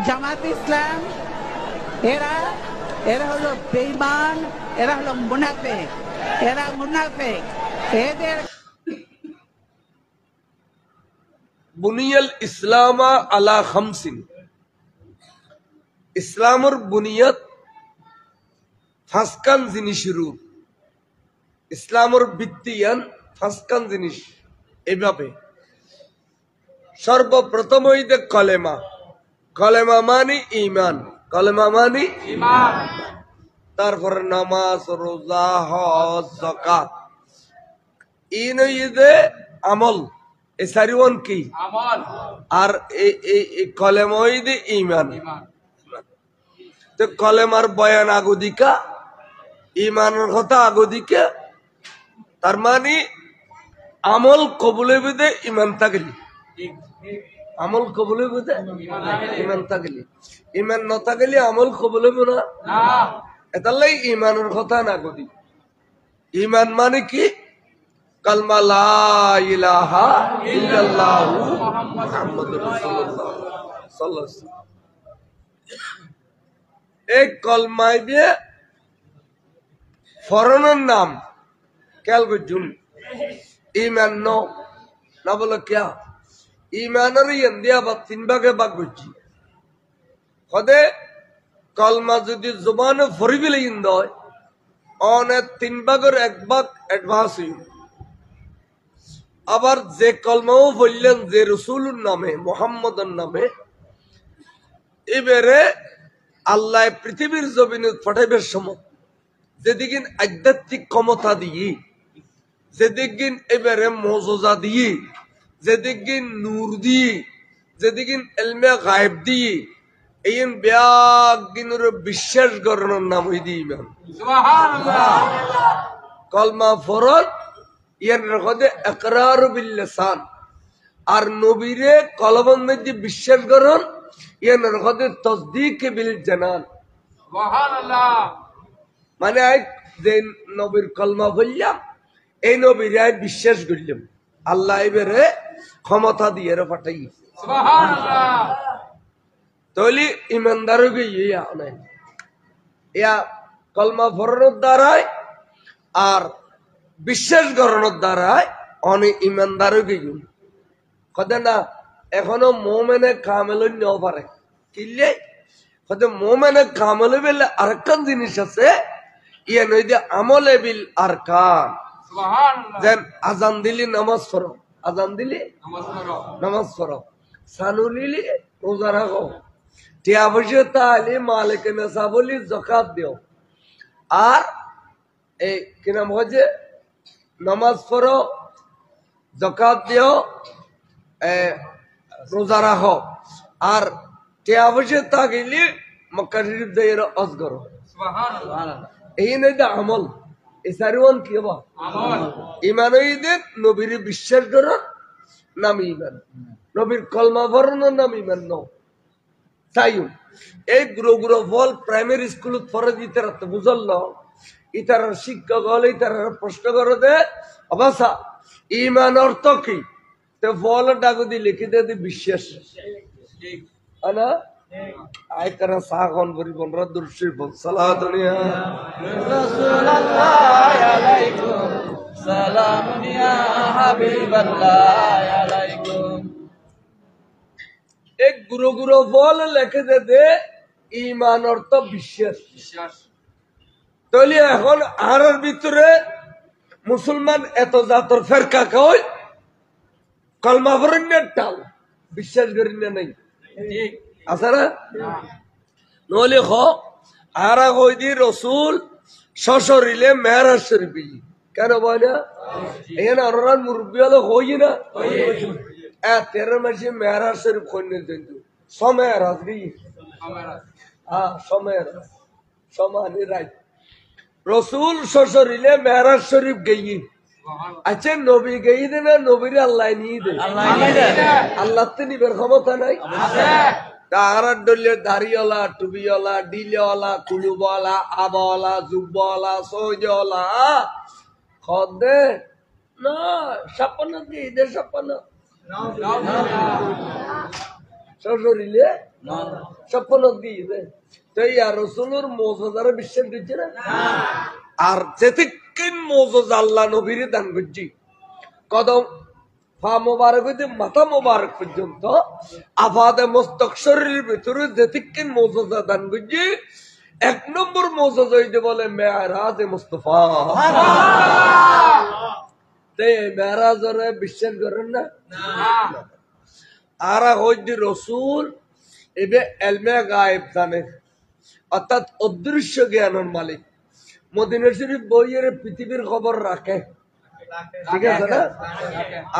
জামাত ইসলাম এরা এরা হলো বেঈমান, এরা হলো মুনাফিক, এরা মুনাফিক। এদের বুনিয়াল ইসলামা আলা খামসিন, ইসলামর বুনিয়াদ ফাঁসকান জিনিসের, ইসলামর ভিত্তিয়ান ফাঁসকান জিনিস। এইভাবে সর্বপ্রথম হইতে কলেমা, কলেমা মানি ইমান, কলেমা মানি ইমান। তারপরে নামাজ, রোজা, হজ, যাকাত, ইন হইতে আমল। এই চারিওয়ান কি আমল, আর এই কলেমা হইতে ইমান। তো কলেমার বয়ান আগদিকা, ইমানের কথা আগদিকা। তার মানে আমল কবুলে বেদে ইমান থাকলি, আমল কবুলে বেদে ইমান থাকলি, ইমান ন থাকলে আমল কবুলে না। এটালাই ইমানের কথা না গদি। ইমান মানে কি? কালমা লা ইলাহা ইল্লাল্লাহু মুহাম্মাদুর রাসূলুল্লাহ সাল্লাল্লাহু আলাইহি ওয়াসাল্লাম। এক কলমায় দিয়ে ফরনের নাম খেয়াল করছুন। ইমান না বলো ক্যা ইমানের ইন্দিয়া বা তিন ভাগে ভাগ করছি। হদে কলমা যদি জবানে ফরিবিলে ইন্দ হয়, অনেক তিন ভাগের এক ভাগ অ্যাডভান্স হইল। আবার যে কলমাও বললেন যে রসুলের নামে, মোহাম্মদের নামে, এবারে আল্লাহ পৃথিবীর জমিনে পাঠাইবার সময় যেদিন আধ্যাত্মিক ক্ষমতা দিয়ে, যেদিন এবারে মজা দিয়ে, যেদিন নূর দিয়ে, যেদিন এলমে গায়েব দিয়ে, এই ব্যাগিনের বিশ্বাস করানোর নাম হই দিয়ে ইমান। কলমা ফরজ ইয়ার রেখে একরার বিল লিসান, আর নবীরে কলমের মধ্যে বিশ্বাস করন ইয়ার রেখে তাসদীক বিল জানান। সুবহানাল্লাহ। মানে যে নবীর কলমা বললাম, এই নবীরে বিশ্বাস করলাম, আল্লাহ এবারে ক্ষমতা দিয়ে পাঠাই। সুবহানাল্লাহ। তাহলে ইমানদার গিয়ে ইয়া কলমা ফরনের দ্বারায় আর বিশ্বাস করানোর দ্বারায় অনেক ইমানদার গিয়ে কদে না। এখনো মোমেনে কামেল নেওয়া পারে কিনলে কদে মোমেনে কামেল বেলে আরেকখান জিনিস আছে, ইয়ে নই দিয়ে আমলে বিল আর কান। যেন আজান দিলি নামাজ পড়ো, আজান দিলি নামাজ পড়ো, সানুলিলি রোজা রাখো, টিয়া পয়সা তাহলে মালিকে নেশা বলি যাকাত দিও, আর এই কি নাম হচ্ছে নামাজ পড়ো, যাকাত দিও, রোজা রাখো, আর টিয়া পয়সা তাহলে মক্কা শরীফ দিয়ে হজ করো। এই নয় আমল। এই চারিওয়ান কি হবা আমল। ইমান ঈদের নবীর বিশ্বাস করার নাম ইমান, নবীর কলমা পড়ানোর নাম ইমান ন। তাই এই গুরু গুরু ফল প্রাইমারি স্কুলত পড়ে দিতে বুঝল না, ইতার শিক্ষক হলে ইতার প্রশ্ন করে দে অবস্থা ইমান অর্থ কি, তো ফল ডাকুদি লিখে দে বিশ্বাস না। আয় কারা সাগন পরিবন রদ্দুর শিল্প সালাতুনিয়া রাসূলুল্লাহ আলাইকুম সালামুনিয়া হাবিবাল্লাহ আলাইকুম। এক গুরু গুরু বল লেখে দে ইমান অর্থ বিশ্বাস। তাহলে এখন আর ভিতরে মুসলমান এত জাতর ফেরকা কই কলমা পড়েন টাল বিশ্বাস করেন না নাই আছে না। নহলে আর কই দি রসুল সশরীরে মেহরাজ শরীফ কেন বয় না, এখানে অনার মুরব্বী হলো হই না 13 মাসে মেহরাজ শরীফ কন্যা জন্তু সমেহরাজ গিয়ে সমেহরাজ সমানি রায় রসুল সশরীরে মেহরাজ শরীফ গেই। আচ্ছা নবী গেই দে না নবীর আল্লাহ নিয়ে দে, আল্লাহ তো নিবের ক্ষমতা নাই। তার ডলের দাড়িওয়ালা, টুবিওয়ালা, ডিলেওয়ালা, কুলুবওয়ালা, আবাওয়ালা, জুব্বওয়ালা, সৌজওয়ালা খদে না সাপান্ন দিয়ে দে সাপান্ন সশরীরে স্বপ্ন দিয়ে তো ইয়া রসুলের মৌজাদারে বিশ্বাস দিচ্ছে না আর যেতিকিন মৌজুদ আল্লাহ নবীর দান করছি কদম পা মোবারক হইতে মাথা মোবারক পর্যন্ত আফাদে মস্তক শরীরের ভিতরে যেতিকিন মৌজুদা দান করছি এক নম্বর মৌজুদ হইতে বলে মেরাজ মুস্তফা তে মেরাজরে বিশ্বাস করেন না আর হইতে রসুল এবে এলমে গায়েব জানে অর্থাৎ অদৃশ্য জ্ঞানের মালিক মদিনা শরীফ বইয়ের পৃথিবীর খবর রাখে ঠিক আছে না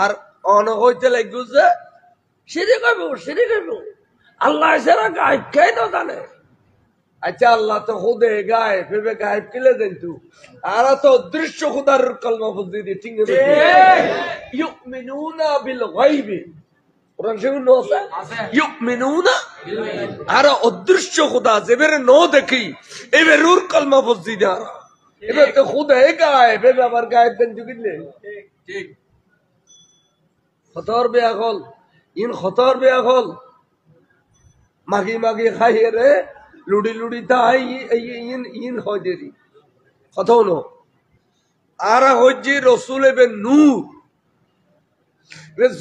আর অন হইতে লাগবে যে সিঁড়ি খাইব আল্লাহ সারা গায়েব কে না জানে আচ্ছা আল্লাহ তো খুদে গায়েব ভেবে গায়েব কিলে দেন তু আর তো অদৃশ্য খুদার কলমা বুঝি দি ঠিক আছে ইউমিনুনা বিল গায়বি কোরআন শরীফ নো আছে ইউমিনুনা আর অদৃশ্য খুদা যেবের নো দেখি এবের রুর কলমা বুঝি দা এবার তো খুদে গায়েব ভেবে আবার গায়েব দেন তু কিলে ঠিক খতর বেয়া হল ইন খতর বেয়া হল মাগি খাইয়ে রে লুড়ি তাই ইন হয় দেরি কথা হলো আর হচ্ছে রসুল এবে নূর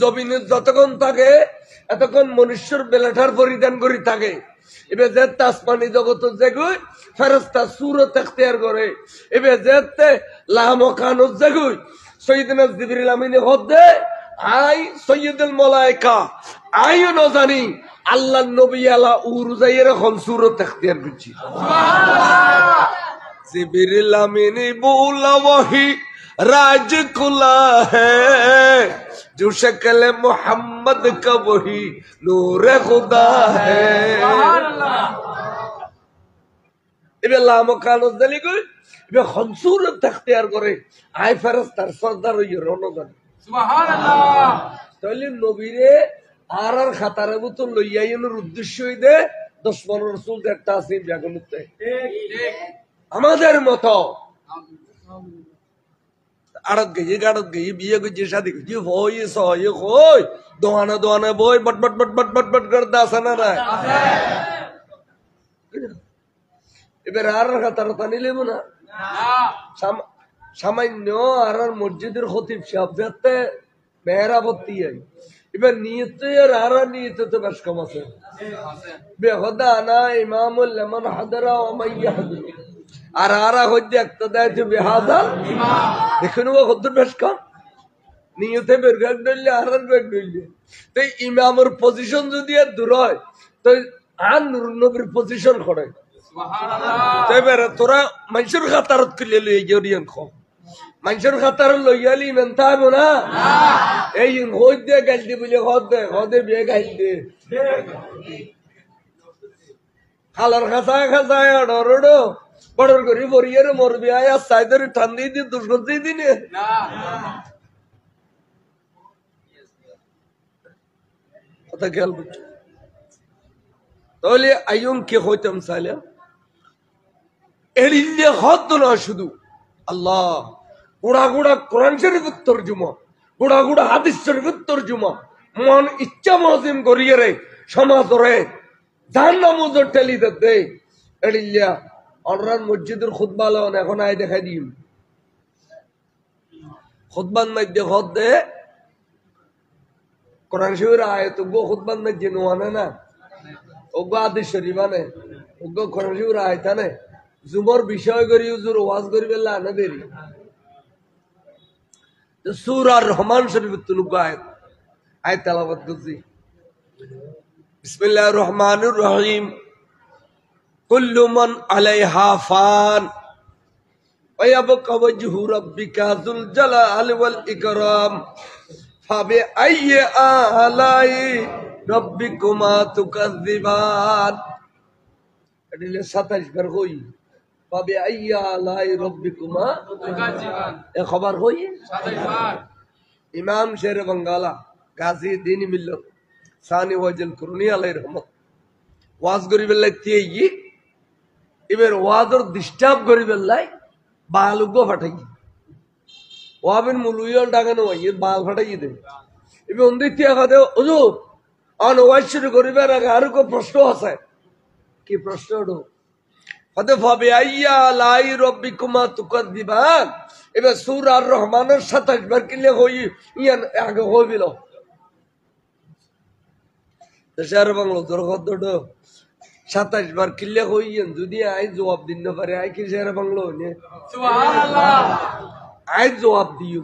জমিনের যতক্ষণ থাকে এতক্ষণ মনুষ্যর বেলাঠার পরিধান করি থাকে এবার যে আসমানি জগত যেগুই ফেরেশতা সুরত এখতিয়ার করে এবার যে লামকানুত যেগুই সৈয়দনা জিবরিল আমিনে হদে আই সৈয়দুল মালায়েকা আইও ন জানি আল্লাহ নবী আলা উরজাইয়ের খনসুরত এখতিয়ার করছি জিবরিল আমিনে বুলা ওয়াহি राज खुला है जो शक्ल मोहम्मद का वही नूर खुदा है এবার লামকানুত জানি কই এবার খনসুরত এখতিয়ার করে আই ফেরেশতার সর্দার হইয়া রণদান সুবহানাল্লাহ তাহলে নবীরে আর খাতারে মতো লইয়া এর উদ্দেশ্য হইতে 10-15 রাসূল একটা আসিম জাগমুতে ঠিক আমাদের মতো আড়ত গিয়ে বিয়ে করছে শাদি করছে হই সয় কই দোয়ানা বই বট করতে আসে না না এবার আর খাতার টানি লেব না সামান্য আর মসজিদের খতিব সাহেব যাতে মেহরাবত্তি এবার নিয়তে আর নিয়তে তো বেশ কম আছে বেহদা না ইমামুল লেমন হাদারা ওমাইয়া হাদুর আর হচ্ছে একটা দেয় যে বেহাদাল দেখুন ও কত বেশ কম নিয়তে বের গাছ ডললে আর বেগ ডললে তো ইমামের পজিশন যদি আর দূর হয় তো আর নবীর পজিশন করে তোরা মানুষের খাতারত করলে লই গিয়ে মানুষের খাতার লইয়ালি ইমান থাকবো না এই হই দিয়ে গাল দি বলে হদে বিয়ে গাল দে খালার খাঁচায় ডরো বড়র করি বরিয়ারে মরবি আয় আর সাইদের ঠান্দি দিয়ে দুষ্কর্তি দিনে কথা খেয়াল করছো তাহলে আইয়ুম কে হইতাম চাইলে এড়িয়ে হত না শুধু আল্লাহ গুড়া কোরআন শরীফের তরজুমা গুড়া হাদিস শরীফের তরজুমা মন ইচ্ছা মজিম করিয়ে রে সমাজ রে জাহান্নামে ঠেলি দে এড়িয়া অনরান মসজিদের খুতবা লন এখন আয় দেখাই দিম খুতবান মধ্যে হদ দে কোরআন শরীফের আয়াত গো খুতবান মধ্যে নোয়ানে না ওগো আদিস শরীফ আনে ওগো কোরআন শরীফের আয়াত আনে জুমর বিষয় করি হুজুর ওয়াজ করি বেলা আনে দেরি সূরা রহমান শরীফের তুলুক আয়াত তেলাওয়াত করছি বিসমিল্লাহির রহমানির রহিম কুল্লু মান আলাইহা ফান ওয়া ইয়াবকা ওয়াজহু রাব্বিকা যুল জালালি ওয়াল ইকরাম ফাবি আইয়ি আলাই রাব্বিকুমা তুকাযযিবান এদিলে 27 বার কই ফাবি আইয়ি আলাই রাব্বিকুমা তুকাযযিবান এ খবর কই 27 বার ইমাম শের বাঙ্গালা গাজী দ্বীনি মিল্লাত সানি ওয়াজল কুরনি আলাইহির রহমত ওয়াজ করি বেলাইতে ই এবার ওয়াজর ডিস্টার্ব করি বেলাই বালুগো ফাটাই ওয়াবিন মুলুইল ডাগানো বাল ফাটাই দে এবার অন্দিতিয়া খাদে হুজুর অনওয়াজ শুরু করিবার আগে আরো প্রশ্ন আছে। কি প্রশ্ন? হতে ভাবে আইয়া লাই রব্বিকুমা তুকাদ্দিবান। এবার সূরা আর রহমানের 27 বার কিলে হই ইয়ান আগে হইবিল দেশের বাংলা দরগদ 27 বার কিলে হইয়েন যদি আই জবাব দিন না পারে আই কি শের বাংলা হইনে সুবহানাল্লাহ আই জবাব দিও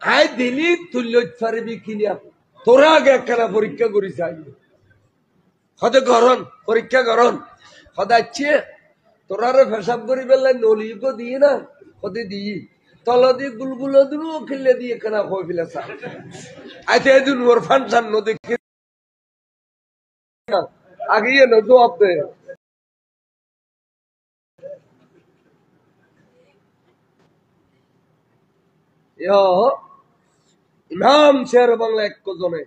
আই দিলি তুল্যত পারবি কিনা তোরা আগে একখানা পরীক্ষা করি চাই হতে গরন পরীক্ষা গরন হদাচ্ছে তোরারে পেশাব করি বেলায় নলিগো দিয়ে না হতে দিই তল দিয়ে গুলগুলো দিবো খেলে দিয়ে কেনা হয়ে ফেলে চা আইতে এদিন ওর ফানসান নদী আগিয়ে না জবাব দে ইমাম শের বাংলা এক জনে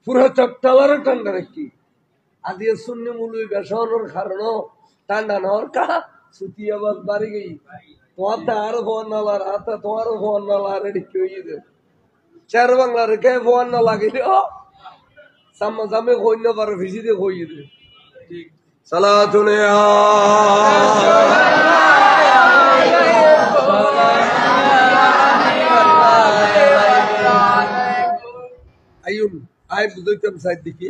পুরো চট্টালারে ঠান্ডা রাখি আদিয়ে শূন্য মূল্য বেসানোর কারণ ঠান্ডা নর কা সুতি আবার বাড়ি গই তোমার তার ফোন নালার হাতে তোমার ফোন নালা রেডি হয়ে দে শের বাংলা রেখে ফোন না লাগিলে সামনে সামনে কইন্য পারে ভিজি দিয়ে কইয়ে দে সালাতুনে আইয়ুন আই বুঝাইতাম সাইড দেখি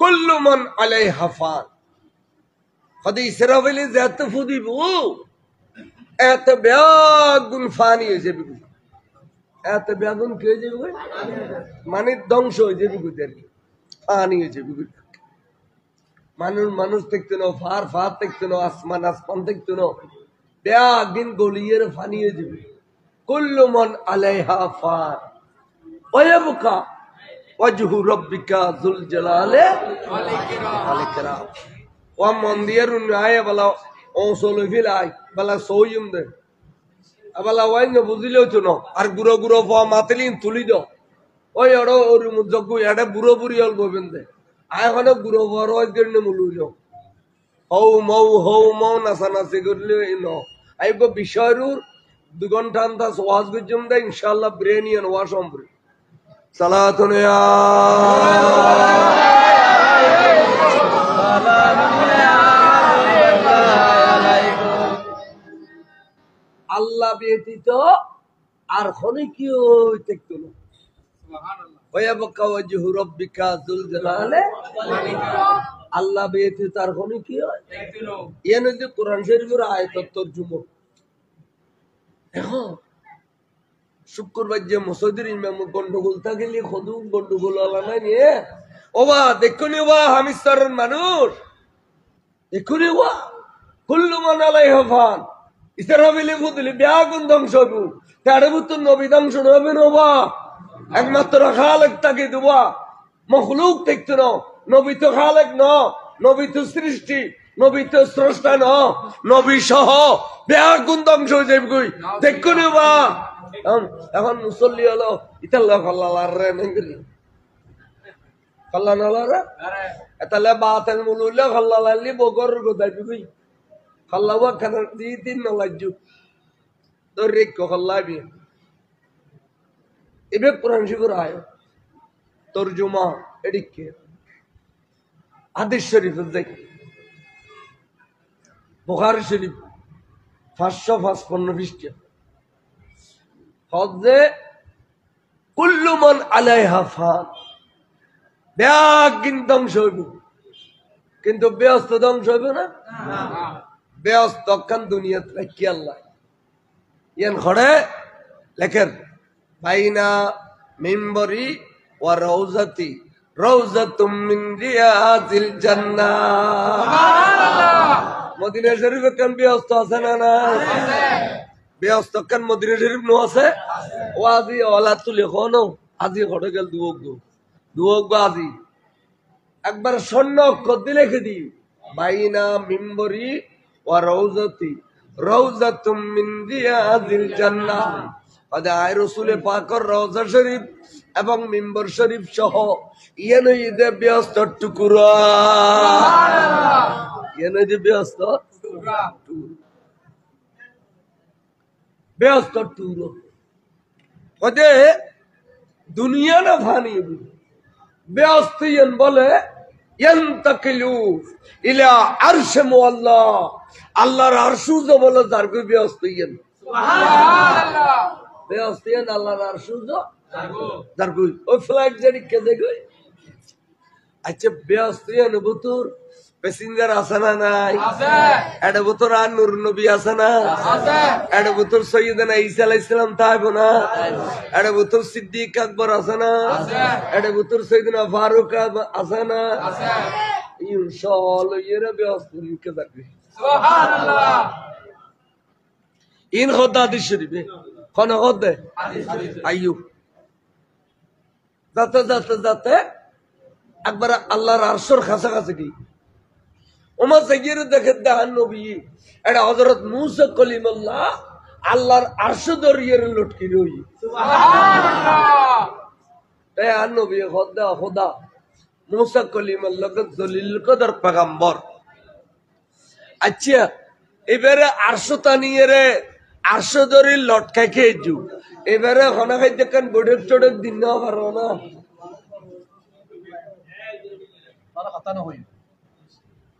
কুল্লু মান আলাইহা ফান কদি ইসরাফিলে যাত ফুদিব এত বেগুন ফানি হয়ে যাবে এত বেগুন কে যাবে মানে ধ্বংস হয়ে যাবে গুদের ফানি হয়ে যাবে মানুষ মানুষ দেখতে না ফার ফার দেখতে না আসমান আসমান দেখতে না বেগুন গলিয়ে ফানি হয়ে যাবে কুল্লু মান আলাইহা ফান ওয়ায়াবকা ওয়াজহু রাব্বিকা যুল জালালি ওয়াল ইকরাম ওয়া মন্দির উন্নয় বলা ওসল ফিলাই বলা সইম দে বলা ওয়াই না বুঝিলো তো না আর গুরো গুরো ফা মাতলিন তুলি দাও ওই ওড়ো ওর মুজগ্গ এডা বুড়ো বুড়ি অল গোবেন দে আয় হলো গুরো বড় গর্নে মুলুলো হৌ মৌ নাসা নাসি করলে ন আইগো বিষয়রুর 2 ঘন্টা আন্তা ওয়াজ গজম দে ইনশাআল্লাহ ব্রেনিয়ান ওয়া সম্পর্কে সালাতুন ইয়া আল্লাহ ব্যতীত আর খনি কি দেখতো না সুবহানাল্লাহ ওয়ায়াবকা ওয়াজহু রাব্বিকা যুল জালালি ওয়াল ইকরাম আল্লাহ ব্যতীত আর খনি কি দেখতো না এনে যে কোরআন শরীফের আয়াত তরজমা এখন শুক্রবার যে মসজিদের ইমাম গন্ডগোল থাকলে খদু গন্ডগোল আলা নাই নিয়ে ওবা দেখুনি ওবা হামিস্তারের মানুষ দেখুনি ওবা কুল্লু মান আলাইহা ফান ইসরাফিলে ফুদলি বেগুন ধ্বংস হইব তারে বুতুন নবী ধ্বংস হবে নবা একমাত্র খালেক তাকে দুবা মখলুক দেখতো না নবী তো খালেক ন নবী তো সৃষ্টি নবী তো স্রষ্টা ন নবী সহ বেগুন ধ্বংস হয়ে যাবে কই দেখুনি ওবা এখন মুসল্লি হলো ইতাল্লা খাল্লালার রে নেঙ্গলি খাল্লা নালারে এতালে বাতেন মুলুল্লা খাল্লালালি বগর গোদাই কই খাল্লাওয়া খানা দি দিন নলাজু দরিক কো খাল্লাবি ইবে কোরআন শরীফের আয়াত তরজমা এদিকে হাদিস শরীফ দেখ বুখারী শরীফ 555 পৃষ্ঠা হযে কুল্লু মান আলাইহা ফান বেগুন ধ্বংস হইব কিন্তু ব্যস্ত ধ্বংস হইব না ব্যস্ত কান দুনিয়াত রাখি আল্লাহ ইয়ান খড়ে লেখেন বাইনা মিম্বরি ওয়া রাউজাতি রাউজাতুম মিন রিয়াজিল জান্নাহ সুবহানাল্লাহ মদিনা শরীফে কান ব্যস্ত আছে না না ব্যস্ত কান মদিনা শরীফ নো আছে ওয়াজি ওলা তুলে কোন আজি খড়ে গেল দুওক আজি একবার স্বর্ণ অক্ষর দিয়ে লিখে দি বাইনা মিম্বরি ওয়া রাউজাতি রাউজাতুম মিন রিয়াজিল জান্নাহ আদা আয় রাসূলে পাকের রওজা শরীফ এবং মিম্বর শরীফ সহ ইয়ানে ইদে ব্যস্ত টুকুরা সুবহানাল্লাহ ইয়ানে যে ব্যস্ত টুকুরা ব্যস্ত টুকুরা ওদে দুনিয়া না ফানি বেয়াস্তিয়ান বলে ইয়ান্তাকিলু ইলা আরশে মুআল্লা আল্লাহর আরশুজ বলে জারগু বেয়াস্তিয়ান সুবহানাল্লাহ বেয়াস্তিয়ান আল্লাহর আরশুজ জারগু ওই ফ্লাইট জানি কে দেখো আচ্ছা বেয়াস্তিয়ান বুতুর প্যাসেঞ্জার আছে না নাই আছে এড বুতুর আর নূর নবী আছে না আছে এড বুতুর সাইয়েদনা ঈসা আলাইহিস সালাম তাইবো না এড বুতুর সিদ্দিক আকবর আছে না আছে এড বুতুর সাইয়েদনা ফারুক আছে না আছে ইনশাআল্লাহ এরা বেয়াস্তিয়ান কে দেখবে সুবহানাল্লাহ ইন খোদা হাদিস শরীফে কোন খোদে আইয়ুব যাতে যাতে যাতে একবার আল্লাহর আরশের কাছাকাছি কি ওমা সাইয়ের দেখে দেখান নবী এটা হযরত মূসা কলিমুল্লাহ আল্লাহর আরশ দরিয়ের লটকি রই সুবহানাল্লাহ তাই আর নবী খোদা মূসা কলিমুল্লাহ দলিল কদর পয়গম্বর আচ্ছা এবারে আরশ তানিয়ে রে আরশ দরি লটকাই খেয়েছু এবারে খানা খাই দেখেন বড়ক চড়ক দিন না পারো না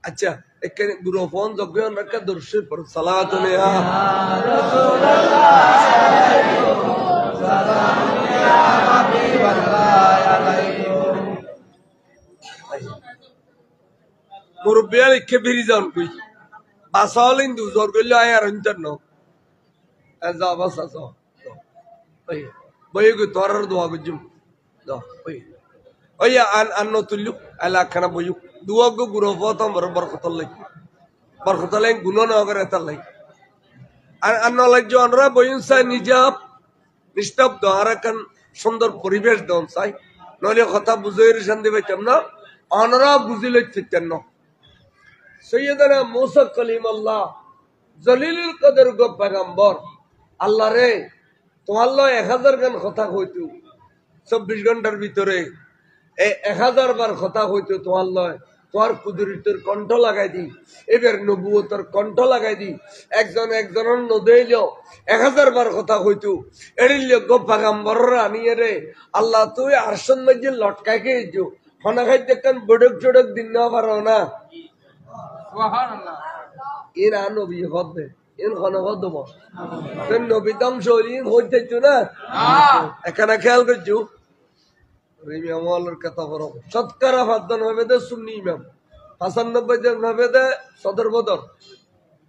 আচ্ছা এখানে গুরুফোন যজ্ঞ রাখা দর্শে পর সালাত আলাইহি রাসূলুল্লাহ সালাম ইয়া হাবিবাল্লাহ আলাইকুম মুরব্বিয়াল কে বিরি যান কই বাসালিন দু জোর গইলো আয় আর ইন্টারনো যা বাস আসো ওই বই গো তোরার দোয়া গজুম দা ওই ওই আন তুল্লু আলা খানা বই দুয়া গো গুরুফতম বরকতলাই গুণ না করে তালাই আর আন্ন লাগজো আনরা বইন চাই নিজাব নিস্তব্ধ আর কান সুন্দর পরিবেশ দন চাই নইলে কথা বুঝাই শান্তি পাইতাম না আনরা বুঝিলে চিতেন না সৈয়দনা মূসা কলিমুল্লাহ জলিলুল কদর গো পয়গম্বর আল্লাহ রে তোমার লয় 1000 গান কথা কইতো 24 ঘন্টার ভিতরে এই 1000 বার কথা হইতো তোমার লয় তোমার কুদরতের কণ্ঠ লাগাই দি এবার নবুয়তের কণ্ঠ লাগাই দি একজন একজনের নদেইল 1000 বার কথা হইতো এড়িল গো পয়গম্বররা আনিয়ে রে আল্লাহ তুই আরশের মধ্যে লটকাই খেয়েছো খানা খাই দেখেন বড়ক চড়ক দিন না পারো না সুবহানাল্লাহ ইন নবী হবে ইন খানা কদম তেন নবী ধ্বংস হইন হইতেছো না এখানে খেয়াল করছো শতকরা 5 হবে দে সুন্নি ইমাম 95 জন হবে দে সদর বদর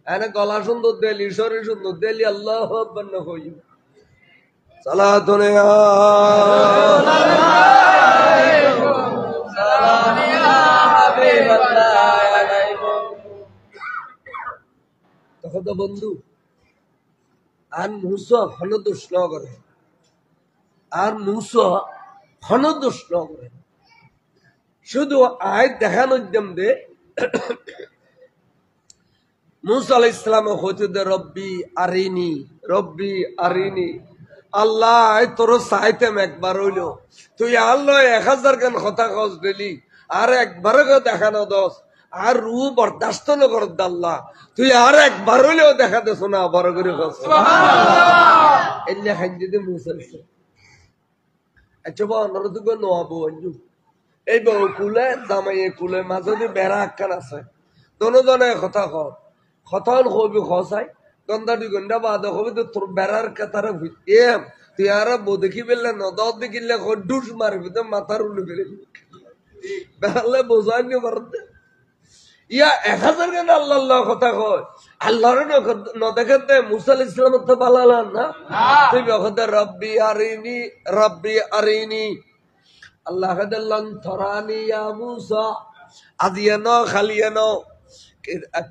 এনে গলা সুন্দর দেলি শরীর সুন্দর দেলি আল্লাহু আকবার না কই সালাতুন ইয়া সালাম ইয়া হাবিবাল্লাহ আলাইকুম তখন বন্ধু আর মুসা হনদোষ না করে আর মুসা হনদোষ ন করে শুধু আয় দেখানোর জন্য মূসা আলাইহিস সালাম হইতে দে রব্বি আরিনি আল্লাহ তোর চাইতেম একবার হইল তুই আল্লাহ 1000 গান কথা কস দিলি আর একবার দেখানো দোষ আর রু বরদাস্ত ন কর আল্লাহ তুই আর একবার হইলেও দেখা দেছ না বড় করে কস সুবহানাল্লাহ এলে খান যদি মূসা আচ্ছা অনুরোধ নোয়াবো অঞ্জু এই বউ কুলে জামাইয়ে কুলে মাঝে বেড়া আক্কান আছে দনে কথা কথা হবি খসাই গন্দা 2 ঘন্টা বাদ হবে তো তোর বেড়ার কাতারে এম তুই আর বউ দেখি বেললে নদ দেখিলে ডুস মারবি তো মাথার উল্লে বেড়ে বেড়ালে বোঝাইনি পারতে ইয়া 1000 গান আল্লাহ কথা কয় আল্লাহর নদেখাতে মূসা আলাইহিস সালাম তো বালালান না তুই বখতে রব্বি আরিনি আল্লাহ কাদাল্লান থরানি ইয়া মূসা আজিয়ানো খালিয়ানো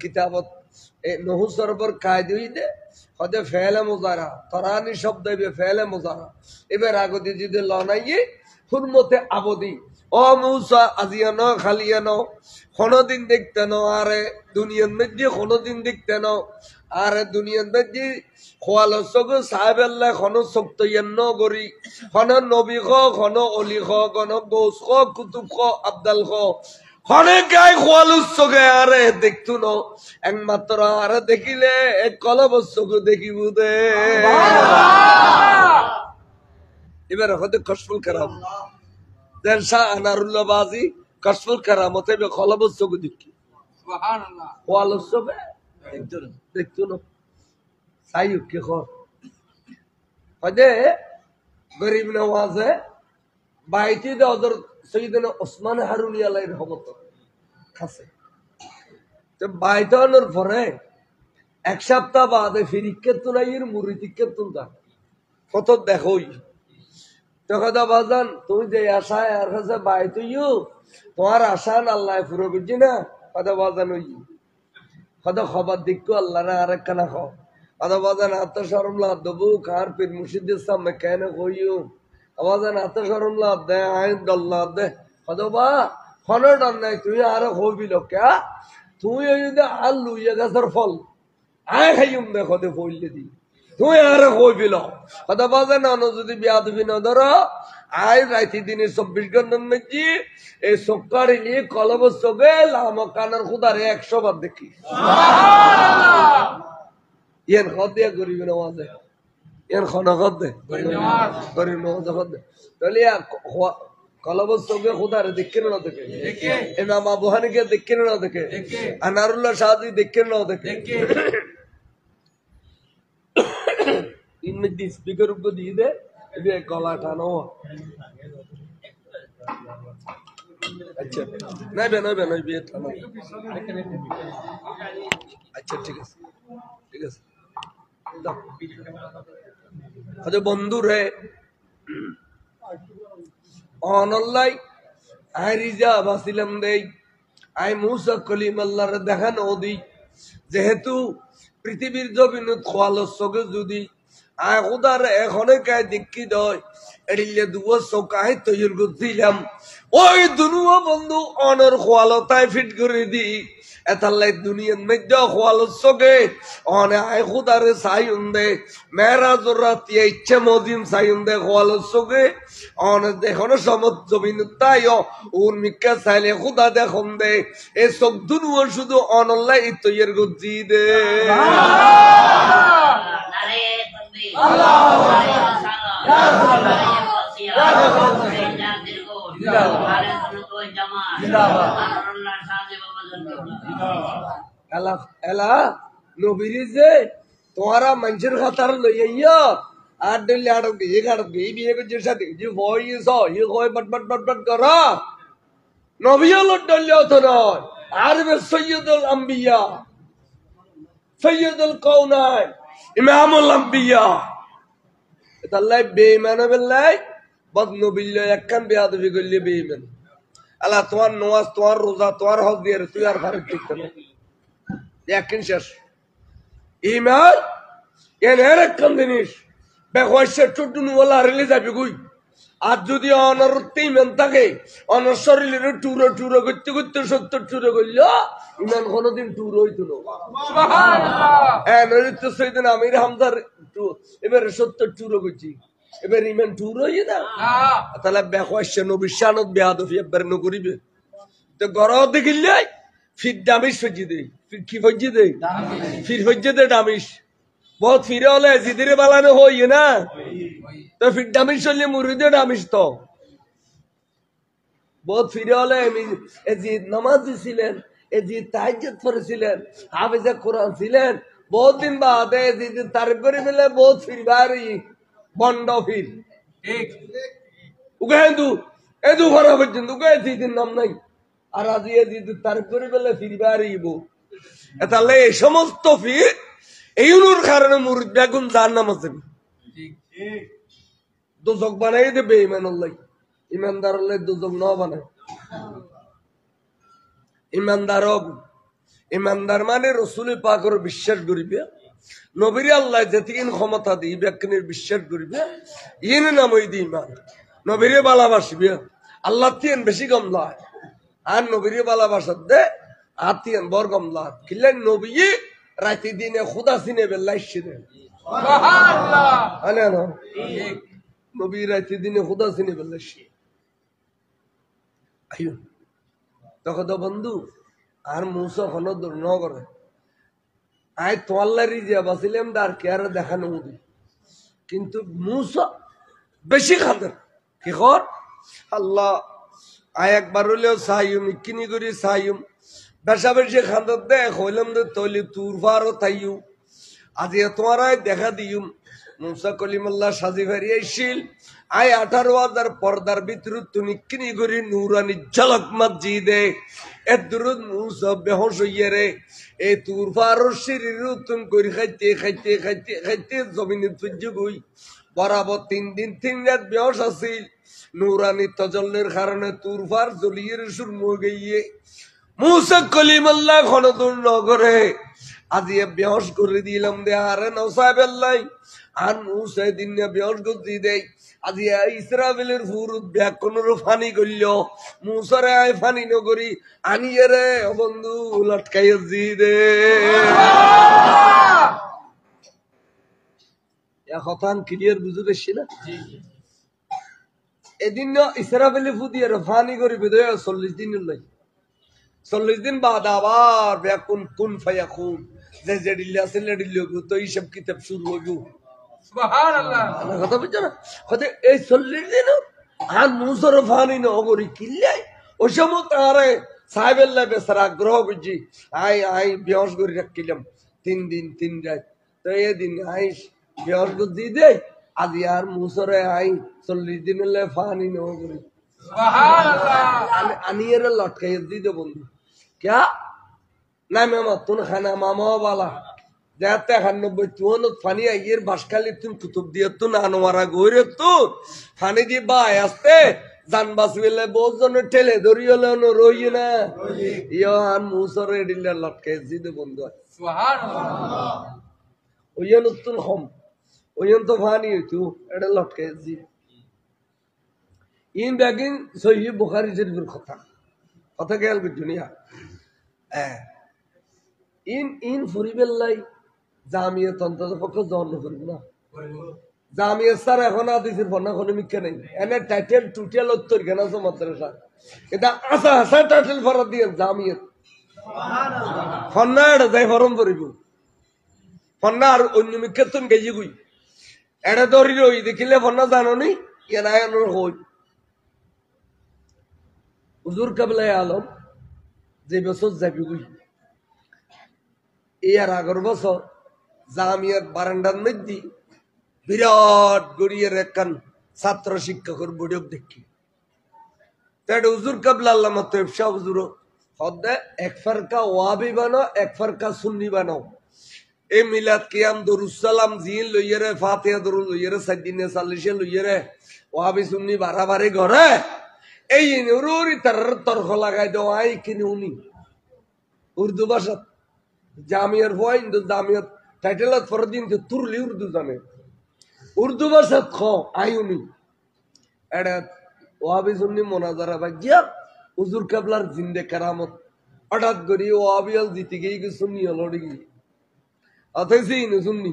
কিতাবত নহু সরবর কায়দ হইতে কদে ফেলে মুজারা থরানি শব্দ হবে ফেলে মুজারা এবার আগতে যদি লনাইয়ে হুরমতে আবদি ও মূসা আজিয়ানো খালিয়ানো কোনদিন দেখতে ন আরে দুনিয়ার মধ্যে কোনদিন দেখতে ন আরে দুনিয়ার মধ্যে খোয়ালো সগ সাহেব আল্লাহ কোন শক্ত ইয়ান্ন গরি কোন নবী খ কোন অলি খ কোন গৌস খ কুতুব খ আব্দাল খ কোনে গায় খোয়ালো সগে আরে দেখতো ন একমাত্র আরে দেখিলে এক কলব সগ দেখিব দে এবার হতে কশফুল কারাম দেন শাহ আনারুল্লাহ বাজি কশফুল কারামতে বে খলবত সগু দিকি সুবহানাল্লাহ ওয়ালো সবে দেখতো না সাইয়ুব কি খর হদে গরিব নওয়াজে বাইতে দে ওদের সৈয়দনা ওসমান হারুনি আলাইহির রহমত কাছে তো বাইতানোর পরে এক সপ্তাহ বাদে ফিরিকে তুনাইয়ের মুরিদিকে তুলতা কত দেখোই তো কথা বাজান তুমি যে আশায় আর কাছে বাইতুইও তোমার আশা আল্লাহ পুরো বুঝছি না কথা বাজান ওই কথা খবর দিকু আল্লাহ না আরেক কানা খাও কথা বাজান আত্মশরম লাভ দেবো কার পীর মুর্শিদের সামনে কেন কইও আবাজান আত্মশরম লাভ দে আইন দল্লাভ দে কথা বা খনো ডর নাই তুই আরো হবি লোকা তুই যদি আর লুইয়া গাছের ফল আয় খাইম দে কদে ফইলে দি তুই আরো কইবিল কথা বাজে না যদি বিয়া দিবি না ধর আয় রাইতি দিনে 24 ঘন্টার মধ্যে এই সক্কারি নিয়ে কলব চোখে লামা কানার খুদারে 100 বার দেখি ইয়ান খদিয়া গরিব নওয়াজে ইয়ান খানা খদে গরিব নওয়াজে খদে তাহলে কলব চোখে খুদারে দেখে না দেখে ইমাম আবু হানিফা দেখে না দেখে আনারুল্লাহ শাহজি দেখে না দেখে इनमें स्पीकर को दी दे ये कॉल उठाना हो अच्छा नहीं भी थाना अच्छा ठीक है अच्छा बंधु रे ऑनलाइन आई रिजा बासिलम दे आई मूसा कलीम अल्लाह रे देखानो दी যেহেতু পৃথিবীর জমিনে খোয়ালো সগে যদি আয় খুদার এখনে কায় দেখি দয় এড়িলে দুয়ো চৌকায় তৈরি করছিলাম ওই দুনুয়া বন্ধু অনর খোয়ালো তাই ফিট করে দি এতাল্লাই দুনিয়ার মধ্যে খোয়ালো সগে অনে আয় খুদারে সাইন্দে মেরাজর রাতিয়া ইচ্ছে মদিন সাইন্দে খোয়ালো সগে অনে দেখনো সমত জমিন তাই ওর মিক্কা চাইলে খুদা দেখুন দে এই সব দুনুয়া শুধু অনল্লাই তৈরি করছি দে তোমারা মানুষের খাতার লইয়া আর ডেলি আড়ক দিয়ে আড়ক দিয়ে বিয়ে করছে সাথে যে ভয়েস হয় বট বট বট বট কর নবীল ডলিয়া তো নয় আর সৈয়দুল আম্বিয়া সৈয়দুল কওনাইন ইমামুল আম্বিয়া তাল্লাই বেঈমান বিল্লাহ বদনবিল্লাহ একখান বেয়াদবি করলে বেঈমান আল্লাহ তোমার নামাজ তোমার রোজা তোমার হজ দিয়ে তুই আর ফারক ঠিক না একখান শেষ ঈমান এর একখান জিনিস বেখয়সে টুটুন ওলা রিলে যাবে কই আর যদি অনরতে ইমান থাকে অনর শরীরের টুরো টুরো করতে করতে 70 টুরো করল ইমান কোনদিন টুরো হইতো না সুবহানাল্লাহ নরিত সৈয়দনা আমির হামজার এবার 70 টুরো করছি এবার ইমান টুরো হই না তাহলে বেখয়সে নবী শানত বেয়াদফি একবার ন করিবে তো গরহ দেখিলে ফির দামিশ ফজি দে ফির কি ফজি দে ফির ফজি দে দামিশ बहुत फिरे वाले जिधरे वाला ने हो ये ना तो फिर डामिश चलिए मुर्दे डामिश तो बहुत फिरे वाले एजी नमाज सिलेन एजी ताहज्जुद पर सिलेन हाफिज कुरान सिलेन बहुत दिन बाद एजी तारीफ करे मिले बहुत फिर बारी बंडो फिर एक उगे दू एदू भरा बजन उगे एजी दिन नाम नहीं और आज एजी तारीफ करे मिले फिर बारी बो এতালে এই সমস্ত ফির এইগুলোর কারণে মুরিদ বেগুন জাহান্নাম আছে দোজক বানাই দেবে ইমানুল্লাহ ইমানদার হলে দোজক ন বানায় ইমানদার মানে রসুল পাকের বিশ্বাস করিবে নবীর আল্লাহ যেতিকিন ক্ষমতা দিই ব্যক্তির বিশ্বাস করিবে ইন নাম ওই দি ইমান নবীরে ভালোবাসিবে আল্লাহ তিন বেশি কম লয় আর নবীরে ভালোবাসার দে আতিয়ান বর কম লয় কিলেন নবী রাতে দিনে খুদা চিনে বেল্লাই চিনে সুবহানাল্লাহ নবী রাতে দিনে খুদা চিনে বেল্লাই আইও তখন তো বন্ধু আর মুসা হলো ন করে আয় তোয়াল্লারি যে বাসিলাম তার কেয়ারে দেখানো কিন্তু মুসা বেশি খান্দেন কি কর আল্লাহ আয় একবার হলেও চাইম ইকিনি করি চাইম বেশা বেশি খান্দত দে হইলাম দে তৈলি তুর ফারও তাইও আজি তোমারাই দেখা দিউম মুসা কলিমুল্লাহ সাজি ফেরি আইছিল আয় 18,000 পর্দার ভিতর তুমি কিনি করি নুরানি ঝলক মসজিদে এ দুরুদ মুসা বেহোশ হইয়ে রে এই তুর ফারও শরীর তুম করি খাইতে খাইতে খাইতে খাইতে জমিনে তুজ্জু গই বরাবর 3 দিন 3 রাত বেহোশ আছিল নুরানি তজল্লের কারণে তুর ফার জ্বলিয়ে সুর গিয়ে মুসা কলিমুল্লাহ খনদুর নগরে আজি বেহস করে দিলাম দে আরে নসাবেল্লাই আর মুসা দিন বেহস করে দেই আজি ইসরাফিলের ফুরুত ব্যাকনের ফানি করল মুসারে আয় ফানি নগরি আনিয়ে রে বন্ধু লটকাইয়ে জি দে কথা ক্লিয়ার বুঝতে পারছি না এদিন ইসরাফিলে ফুদিয়ে ফানি করি বেদয় 40 দিন লাই 40 দিন বাদ আবার ব্যাকুন কুন ফায়াকুন যে যে ডিল্লা আছে ডিল্লা তো এই সব কিতাব শুরু হইব সুবহানাল্লাহ কথা বুঝছো না কথা এই 40 দিন আর মুসর ফানি ন করি কিল্লাই ওই সময় তারে সাহেবেল্লাহ বেসারা আগ্রহ বুঝি আই বিয়াস করে রাখিলাম 3 দিন 3 রাত তো এই দিন আই বিয়াস করে দে আজি আর মুসরে আই 40 দিন লে ফানি ন করি সুবহানাল্লাহ আনিয়ে লটকাই দি দে বন্ধু क्या ना मामा तुम खाना मामा वाला जाते 90 तुम फानी आइर बासकाली तुम कुतुब दिया तू नानवारा गोरे तू फानी जी बाय आस्ते जान बासविले बहुत जन ठेले धरियले न रोई ना यो आन मुसरे डिले लटके जिदे बंदो सुभान अल्लाह ओयन तुम हम ओयन तो फानी तू एडे लटके जी इन बैगिन सही बुखारी शरीफের কথা খেয়াল করছি দুনিয়া ইন ফরিবেল্লাই জামিয়াত অন্ততপক্ষে জন্ম করব না জামিয়াত স্যার এখন আদিসের বন্যা কোনো মিথ্যা নেই এনে টাইটেল টুটেল উত্তর কেন আছে মাদ্রাসা এটা আসা আসা টাইটেল ফরত দিয়ে জামিয়াত ফন্না এটা যাই ফরম করিব ফন্না আর অন্য মিথ্যা তুন গেজি গুই এটা ধরি রই দেখিলে ফন্না জানো নি কেন হই হুজুর কাবলায় আলম যে বছর যাবি গুই এর আগের বছর জামিয়াত বারান্দার মধ্যে বিরাট গড়িয়ের একখান ছাত্র শিক্ষকের বৈঠক দেখি তাই হুজুর কাবলা আল্লামা তৈব শাহ হুজুর হদ্দে এক ফারকা ওয়াবি বানাও এক ফারকা সুন্নি বানাও এই মিলাদ কিয়াম দরুসালাম জিন লইয়েরে ফাতিহা দরুদ লইয়েরে সাইদিনে সালিশে লইয়েরে ওয়াবি সুন্নি বারাবারে ঘরে এই নুরুরি তার তর্ক লাগাই দাও আই কিনে উনি উর্দু ভাষা জামিয়ার হয় কিন্তু জামিয়াত টাইটেলত ফরদিন তো তুরলি উর্দু জানে উর্দু ভাষা খ আই উনি এটা ওয়াবি সুন্নি মোনাজারা বাজিয়া হুজুর কাবলার জিন্দে কেরামত হঠাৎ করি ওয়াবিয়াল জিতে গিয়ে সুন্নি হলো ডিগি অথেছি সুন্নি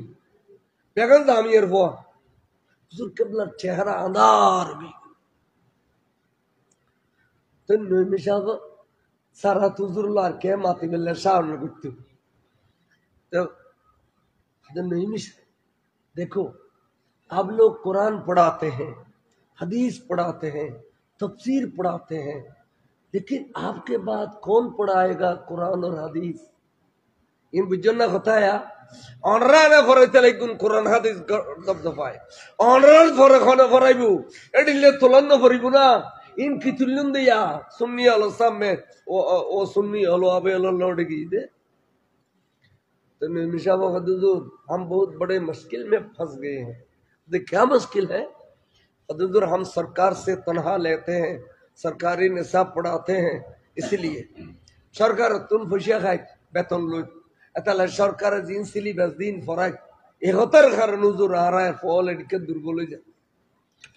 দেখেন জামিয়ার ফোয়া হুজুর কাবলার চেহারা আন্ধার तो नैमिषाब सारा तुजुर लार के माती बेल्ले सामने गुट्टू तो नैमिष देखो आप लोग कुरान पढ़ाते हैं हदीस पढ़ाते हैं तफसीर पढ़ाते हैं लेकिन आपके बाद कौन पढ़ाएगा कुरान और हदीस इन बुजुर्ग होता है ऑनरा ने फरते लेकिन कुरान हदीस दब दफाए ऑनरा फरक होने फराइबू एडिले तुलन न फरिबू ना इन कितुल्लुन दिया सुन्नी अलो सामने ओ सुन्नी अलो अबे अलो लौट गई दे तो मिशाबा हदूर हम बहुत बड़े मुश्किल में फंस गए हैं देख क्या मुश्किल है हदूर हम सरकार से तनहा लेते हैं सरकारी निसाब पढ़ाते हैं इसलिए सरकार तुम फुशिया खाए बेतन लो अतला सरकार जिन सिलेबस दिन फराक एहतर कारण हुजूर आ रहा है फॉल एडिके दुर्बल हो जाए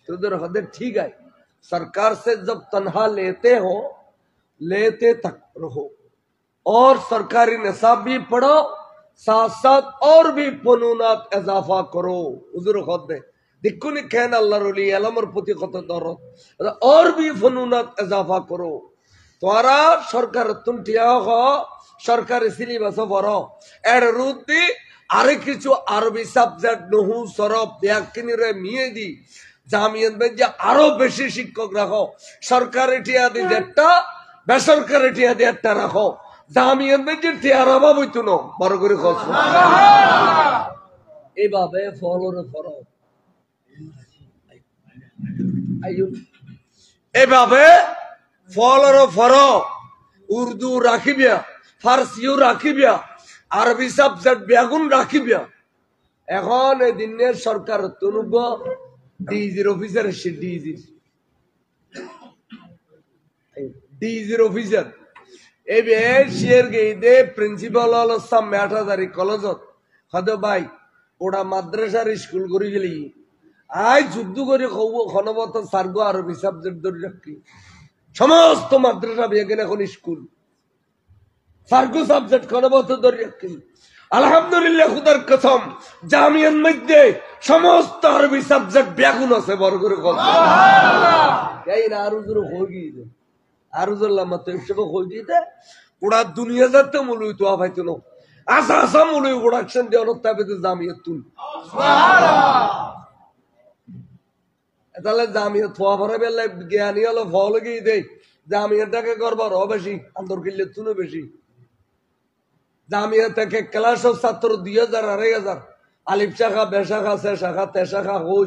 तो उधर हदर ठीक है सरकार से जब तनहा लेते तक रहो और सरकारी निसाब भी पढ़ो साथ साथ और भी फनूनात इजाफा करो हुजूर खुद दे दिक्कु ने कहना अल्लाह रली अलम और पुती कत दौरत और भी फनूनात इजाफा करो तुम्हारा सरकार तुम टिया हो सरकार इसलिए बस पढ़ो एड रुदी আরে কিছু আরবি সাবজেক্ট নহু সরব ব্যাকরণ রে মিয়ে দি জামিয়াত যে আরো বেশি শিক্ষক রাখো, সরকারি টিয়া দিয়ে একটা, বেসরকারি টিয়া দিয়ে একটা রাখো, জামিয়াত যে টিয়ার অভাব হইতো না, বড় করে খোঁজ। এইভাবে ফলরে ফর, এভাবে ফলর ফর, উর্দু রাখিবিয়া, ফার্সিও রাখিবিয়া, আরবি সাবজেক্ট বেগুন রাখিবিয়া। এখন এই দিনের সরকার তনুব ডিজির অফিসার এসে, ডিজির অফিসার এবার শের গেইদে প্রিন্সিপাল হলো সাম মেটাদারি কলেজত হদে ভাই ওরা মাদ্রাসার স্কুল করে গেলি আই যুদ্ধ করে খনবত সার্গ আরবি সাবজেক্ট ধরে রাখি, সমস্ত মাদ্রাসা বেগেন এখন স্কুল সার্গ সাবজেক্ট খনবত ধরে রাখি। আলহামদুলিল্লাহ, খুদার কসম, জামিয়ার মধ্যে সমস্ত আরবি সাবজেক্ট বেগুন আছে, বড় করে কথা। এই না আরো জোর হয়ে গিয়েছে, আরো জোরলাম তো হিসেবে হয়ে গিয়েছে। ওরা দুনিয়া যাতে মূলই তো আভাইতো না, আসা আসা মূলই প্রোডাকশন দিয়ে অনেক তাবেতে জামিয়াত তুল। তাহলে জামিয়াত থোয়া ভরে বেলায় জ্ঞানী হলো ফল গিয়ে দেয়, জামিয়াতটাকে করবার বেশি, আন্তর কিল্লে তুলে বেশি। জামিয়া থেকে ক্লাস ছাত্র 2000 2500, আলিফ শাখা, বেশাখা, সে শাখা, তে শাখা, হই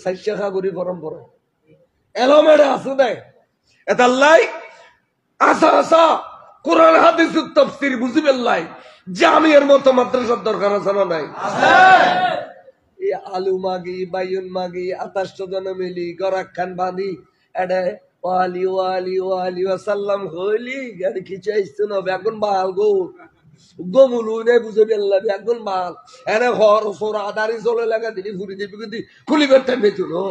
6 শাখা করি পরম্পরা এলোমেরে আছে দেয়। এটা লাই আসা আসা কোরআন হাদিস তাফসীর বুঝিবেন লাই, জামিয়ার মতো মাদ্রাসার দরকার আছে না নাই? এই আলু মাগি, বাইয়ন মাগি, 28 জন মিলি গরাক খান বাঁধি এডে ওয়ালি ওয়ালি ওয়ালি ওয়াসাল্লাম হইলি গাড়ি কিছু আইতো না, বেগুন বাল গো গমুলু নেই বুঝে বেল্লা বেগুন বাল এনে ঘর সোরা দাঁড়ি চলে লাগা দিলি ঘুরি দিবি কিন্তু খুলি বেরতে নেই না।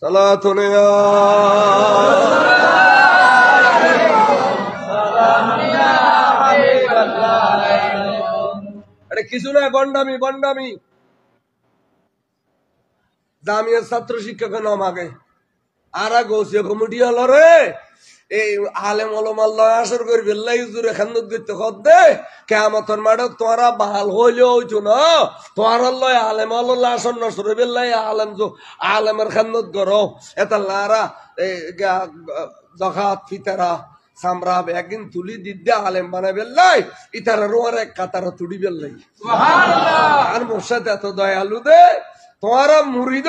সালাতুনে আরে কিছু না, বন্ডামি বন্ডামি। জামিয়ার ছাত্র শিক্ষকের নাম আগে আর গৌসিয়া কমিটি হলো রে, এই আলেম ওলামা আসর করে বেল্লাই হুজুরে খান্দত করতে খদ্দে কেয়ামতের মাঠে তোরা বাহাল হইলেও হইতো না, তোরা লয় আলেম ওলামা আসর নসরে বেল্লাই আলেম আলেমের খান্দত করো। এটা লারা জখাত ফিতারা সামরা একদিন তুলি দিদ্দে আলেম বানাই বেল্লাই ইতারা রোয়ার এক কাতারা তুড়ি বেল্লাই। আর মোর্শাদ এত দয়ালু দে তোমারা মুরিদ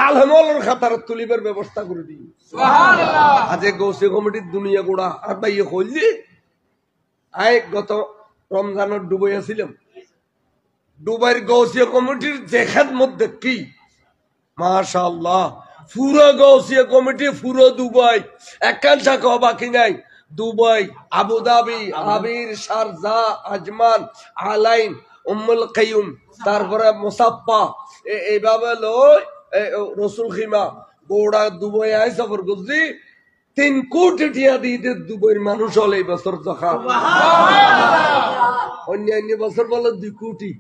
আলমর খাতার তুলিবার ব্যবস্থা করে দিই। আজ গৌসিয়া কমিটির দুনিয়া গোড়া আর বাইয়ে হইলি আয় গত রমজানের ডুবাই আসিলাম, ডুবাইয়ের গৌসিয়া কমিটির দেখার মধ্যে কি মাশাআল্লাহ, পুরো গৌসিয়া কমিটি পুরো দুবাই একখান শাখা বাকি নাই। দুবাই, আবুধাবি, আবির, শারজা, আজমান, আলাইন, উম্মুল কাইয়ুম, তারপরে মুসাফফা, এইভাবে লই রসুল খিমা গোড়া দুবাই আই সফর করছি। 3 কোটি টিয়া দিয়ে দুবাইয়ের মানুষ হলে এই বছর দেখা, অন্যান্য বছর বলে 2 কোটি,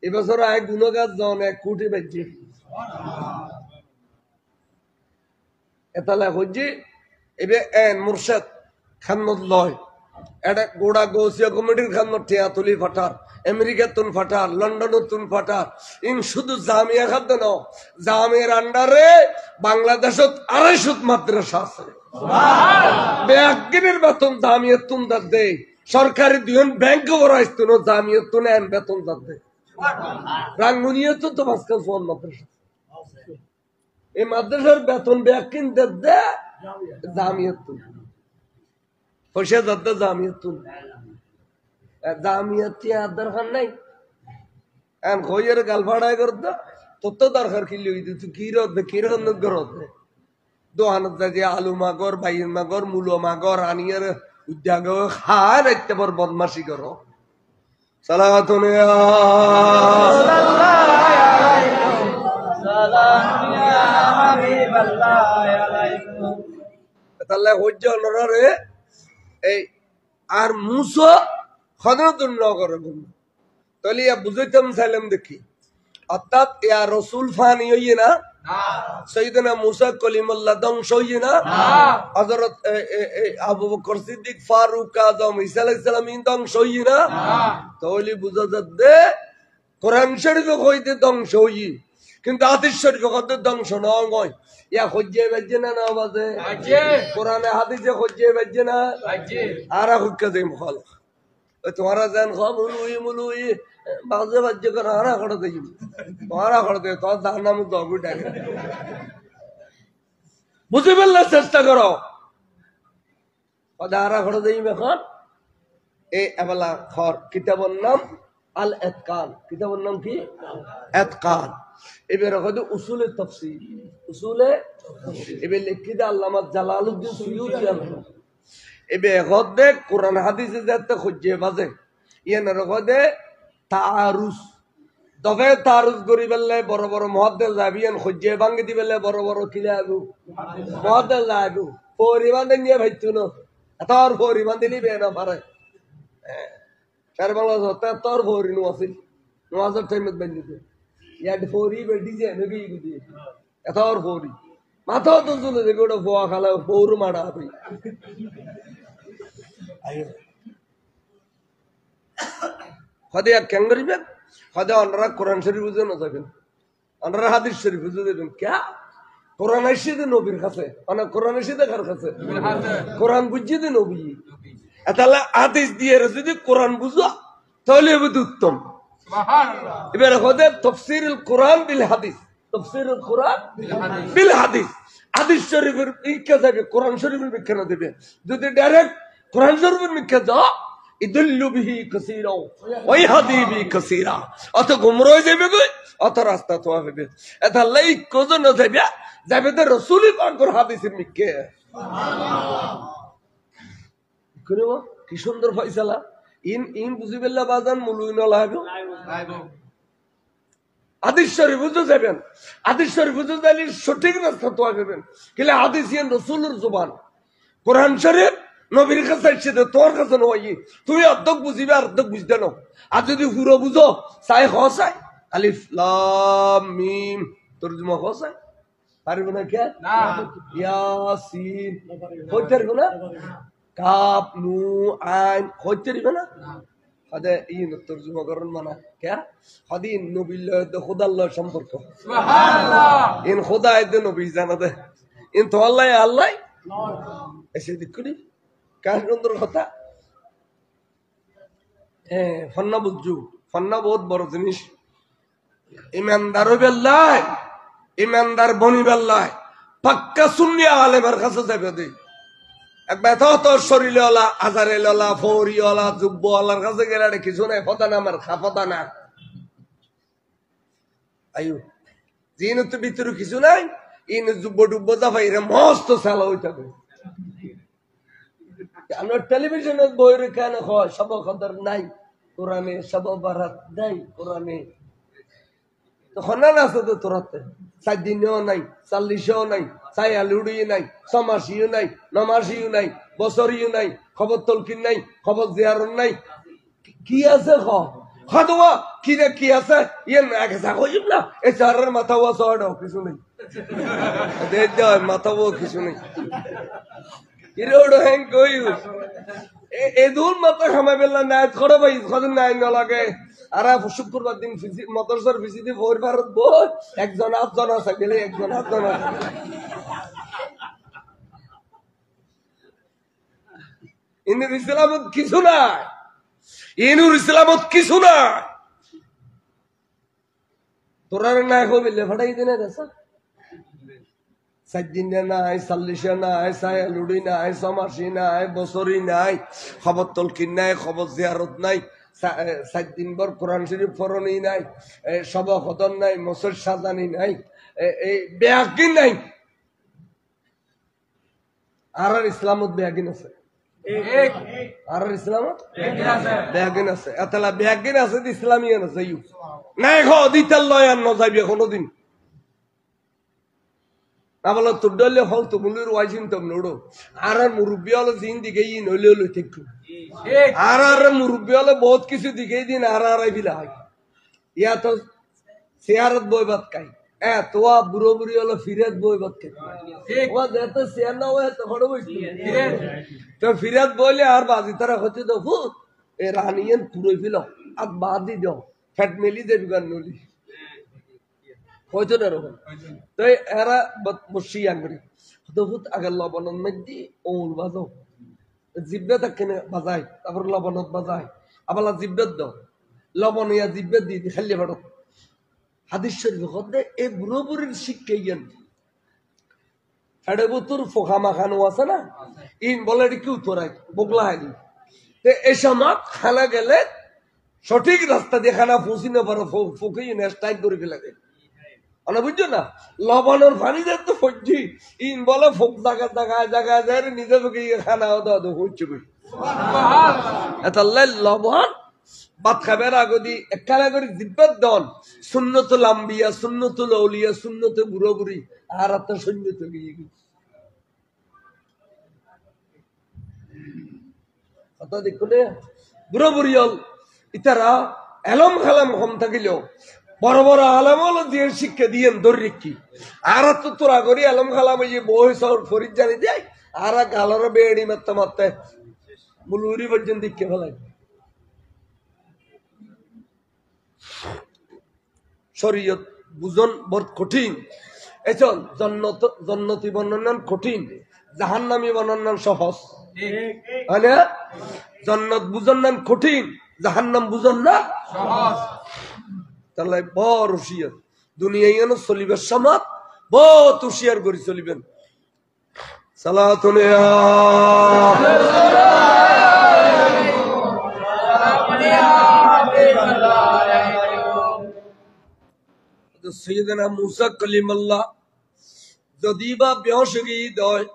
এবছর আয় গুণগাছ জন 1 কোটি বাজছে। এতালে হচ্ছে এবে মুর্শেদ খান্নত লয় এটা গোড়া গৌসিয়া কমিটির খান্নত টিয়া তুলি ফাটার, আমেরিকা তুন ফাটার, লন্ডন তুন ফাটার, ইন শুধু জামিয়া খাদ্য ন, জামিয়ার আন্ডারে বাংলাদেশত 250 মাদ্রাসা আছে। ব্যাগিনের বেতন জামিয়া তুন দার দে, সরকারি দুজন ব্যাংক বড়াইতো না, জামিয়া তুন এন বেতন দার দে। রাঙ্গুনিয়া তো মাঝখান ফোন মাদ্রাসা, এই মাদ্রাসার বেতন ব্যাগিন দার দে জামিয়া তুন পয়সা দাদা জামিয়া তুন জামিয়াতি আর দরকার নাই। এখন খইয়ের গাল ফাড়াই করতো তোর তো দরকার কি লই তুই কি রদ কি রকম গরদ দোহানত যে আলু মাগর, বাইন মাগর, মূলো মাগর আনিয়ার উদ্যাগ খায় রাখতে পার বদমাশি করো। সালাতুন তাহলে হজ্জ রে এই আর মুসো খদরতুন নগর তাহলে বুঝাইতাম চাইলাম দেখি, অর্থাৎ ইয়া রসুল ফানি হইয়ে না, সৈয়দনা মুসা কলিমুল্লাহ ধ্বংস হইয়ে না, হযরত আবু বকর সিদ্দিক, ফারুক আযম, ঈসা আলাইহিস সালাম ধ্বংস হইয়ে না। তাহলে বুঝা যাচ্ছে কোরআন শরীফে কইতে ধ্বংস হইয়ে কিন্তু হাদিস শরীফ কত ধ্বংস নয় ইয়া খজ্জে বাজে না না বাজে কোরআনে হাদিসে খজ্জে বাজে না আর হুক্কা দেই মুখাল তোমারা জান মুলুই বাজে বাজে করে আর করে দেই তোমারা করে দে তোর দান নাম দগু ডাকে বুঝে ফেললে চেষ্টা করো আর করে দেই এখন এই এবেলা খর কিতাবের নাম আল এতকান কিতাবের নাম কি এতকান এবারে হয়তো উসুলে তাফসীর উসুলে এবে লিখি দে আল্লামা জালালউদ্দিন সুয়ুতি এবে হদে কোরআন হাদিসে যাতে খুঁজে বাজে ইয়ান রগদে তাআরুস দফে তাআরুস করি বললে বড় বড় মুহাদ্দিস যাবিয়ান খুঁজে ভাঙি দিবেলে বড় বড় কিলাবু মুহাদ্দিস যাবু পরিমাণ নিয়ে ভাইতু না তোর পরিমাণ দিলি বেনা পারে চার বাংলা হতে তোর ভরি নো আছিল নওয়াজের টাইমত বানিতে ইয়াড ভরি বেডি যে নবী গুদি এতর ভরি মাথা তো জুলে যে গোটা ফোয়া খালা পৌর মারা হই আইও হদে কেঙ্গরিবে হদে অনরা কোরআন শরীফ বুঝে না যাবেন অনরা হাদিস শরীফ বুঝে দেবেন কে কোরআন এসে নবীর কাছে মানে কোরআন এসে কার কাছে কোরআন বুঝিয়ে দে নবী তাহলে আদেশ দিয়ে যদি কোরআন বুঝো তাহলে হবে উত্তম এবার হদে তাফসীরুল কোরআন বিল হাদিস তাফসীরুল কোরআন বিল হাদিস হাদিস শরীফের ইকা যাবে কোরআন শরীফের ব্যাখ্যা না দেবে যদি ডাইরেক্ট কোরআন শরীফের ব্যাখ্যা দাও ইদুল্লু বিহি কাসীরা ওয়া ইয়াহদি বিহি কাসীরা অত গুমরাহ যাবে কই অত রাস্তা তো হবে এটা লাই কোজন যাবে যাবে তো রাসূল পাকের হাদিসের ব্যাখ্যা সুবহানাল্লাহ কি সুন্দর ফয়সালা ইন বুঝিবেল্লা বাজান মুলুইন লাইব হাদিস শরীফ বুঝতে যাবেন হাদিস শরীফ বুঝতে গেলে সঠিক রাস্তা তো আবেন কিলে হাদিস ইয়ান রাসূলের জবান কোরআন শরীফ নবীর কাছে এসে তোর কাছে নয় তুমি অর্ধক বুঝিবে আর অর্ধক বুঝতে নাও আর যদি পুরো বুঝো চাই হসাই আলিফ লাম মিম তরজমা হসাই পারবে না কে না ইয়াসিন কইতে পারবে না কাপ নু আইন কইতে পারবে না হদে ইন তরজমা করন মানা কে হদি নবিল্লাহ দ খুদাল্লাহ সম্পর্ক সুবহানাল্লাহ ইন খুদা এদ নবী জানা দে ইন তো আল্লাহ আল্লাহ এসে দিকুনি কার সুন্দর কথা ফন্না বুঝু ফন্না বহুত বড় জিনিস ইমানদার হইবেল্লাহ ইমানদার বনিবেল্লাহ পাক্কা সুন্নি আলেমের কাছে যাবে দে একবার তো শরীরওয়ালা আজারেওয়ালা ফৌরিওয়ালা জুব্বওয়ালার কাছে গেলে কিছু নাই ফতা না আমার খাফতা না আয়ু জিন তো ভিতরে কিছু নাই ইন জুব্ব ডুব্ব জাফাইরে মস্ত সালা হইতে হবে আমরা টেলিভিশনে বই কেন হয় সব কদর নাই কোরআনে সব বারাত নাই কোরআনে তখন না আছে তো তোরাতে 7 দিনও নাই 40ও নাই ছায়া লুড়ি নাই 6 মাসিও নাই 9 মাসিও নাই বছরিও নাই খবর তলকিন নাই খবর জিয়ারত নাই কি আছে খাদোয়া কি রে কি আছে ইয়ে আগে যাগোইব না এ চারের মাথা ওয়া সড় কিছু নেই দেখ দাও মাথা ও কিছু নেই ইরোড় হেন কই এ দুন মাথা খামা বেলা নাইত করে ভাই কদিন নাই না লাগে আর শুক্রবার দিন মদরসার ভিসিতে ভোর ভারত বল একজন আটজন আছে গেলে একজন আটজন আছে ইনুর ইসলামত কিছু নাই ইনুর ইসলামত কিছু নাই তোরার নাই হইলে ফাটাই দিনে দেশা 7 দিন নাই 40 নাই ছায়া লুড়ি নাই 6 মাসি নাই বছরি নাই খবর তলকিন নাই খবর জিয়ারত নাই 7 দিন পর কোরআন শরীফ পড়নি নাই সব খতম নাই মসজিদ সাজানি নাই এই বেয়াকিন নাই আর ইসলামত বেয়াকিন আছে আর ইসলামত বেয়াকিন আছে এতলা বেয়াকিন আছে ইসলামিয়ান আছে ইউ নাই খ দিতাল লয়ান ন যাইবে কোনদিন আবলা তোর দলে হল তো মুলুর ওয়াজিন তো নড়ো আর মুরব্বি হল দিন দিকে ই নইলে হলো ঠিক আর মুরব্বি হলে বহুত কিছু দিকে দিন আর বিলা হয় ইয়া তো সিয়ারত বইবাত কাই তোয়া বুড়ো বুড়ি হলো ফিরাত বইবাত কাই ও যেতে সিয়ার না হয় তো হড় বইছি তো ফিরাত বইলে আর বাজি তারা হচ্ছে তো ফুট এ রানিয়ান পুরোই ফিল আর বাদি দাও ফ্যাট মেলি দেবি গান নলি কয়জন এরকম তো এরা বসিয়ান করি বহুত আগে লবণের মধ্যে ওল বাজো জিব্বে তাকে বাজায় তারপর লবণত বাজায় আবার জিব্বেত দাও লবণ ইয়া জিব্বেত দিয়ে খালি ভাড়ত হাদিস শরীফ হতে এই বুড়ো বুড়ির শিক্ষা জ্ঞান এড়ে বুতুর ফোকা মাখানো আছে না ইন বলে এটি কি উত্তরায় বগলা হয়নি এই সময় খানা গেলে সঠিক রাস্তা দিয়ে খানা ফুসি না পারো ফুকে স্ট্রাইক করে ফেলে দেয় বুঝছো না লবণের পানি দেয় তো ফজি ইন বলে ফোক জায়গায় জায়গায় যায় নিজে ফুকে খানা হচ্ছে এত লবণ ভাত খাবার আগে দি একখানা করে জিব্বাত দন সুন্নতুল আম্বিয়া সুন্নতুল আউলিয়া সুন্নতে বুড়ো বুড়ি আর আপনার সৈন্যত গিয়ে কথা দেখো নে বুড়ো বুড়ি হল ইতারা এলম খালাম কম থাকিলেও বড় বড় আলম হল দিয়ে শিক্ষা দিয়েন দরিকি আর তো তোরা করি এলম খালাম এই যে বই সর ফরিদ জানি দেয় আর গালর বেড়ি মারতে মারতে বুলুরি পর্যন্ত দিকে ফেলাই শরীয়ত বুঝন বড় কঠিন এছন জন্নতি বর্ণনান কঠিন জাহান্নামী বর্ণনান সহজ হয় না জন্নত বুঝন নান কঠিন জাহান্নাম বুঝন না সহজ তাহলে বড় হুশিয়ার দুনিয়ায় যেন চলিবার সমাজ বহুত হুশিয়ার করে চলিবেন সালাতুন সৈয়দনা মুসা কলিমুল্লাহ যদি বা বেহশ গিয়ে দেয়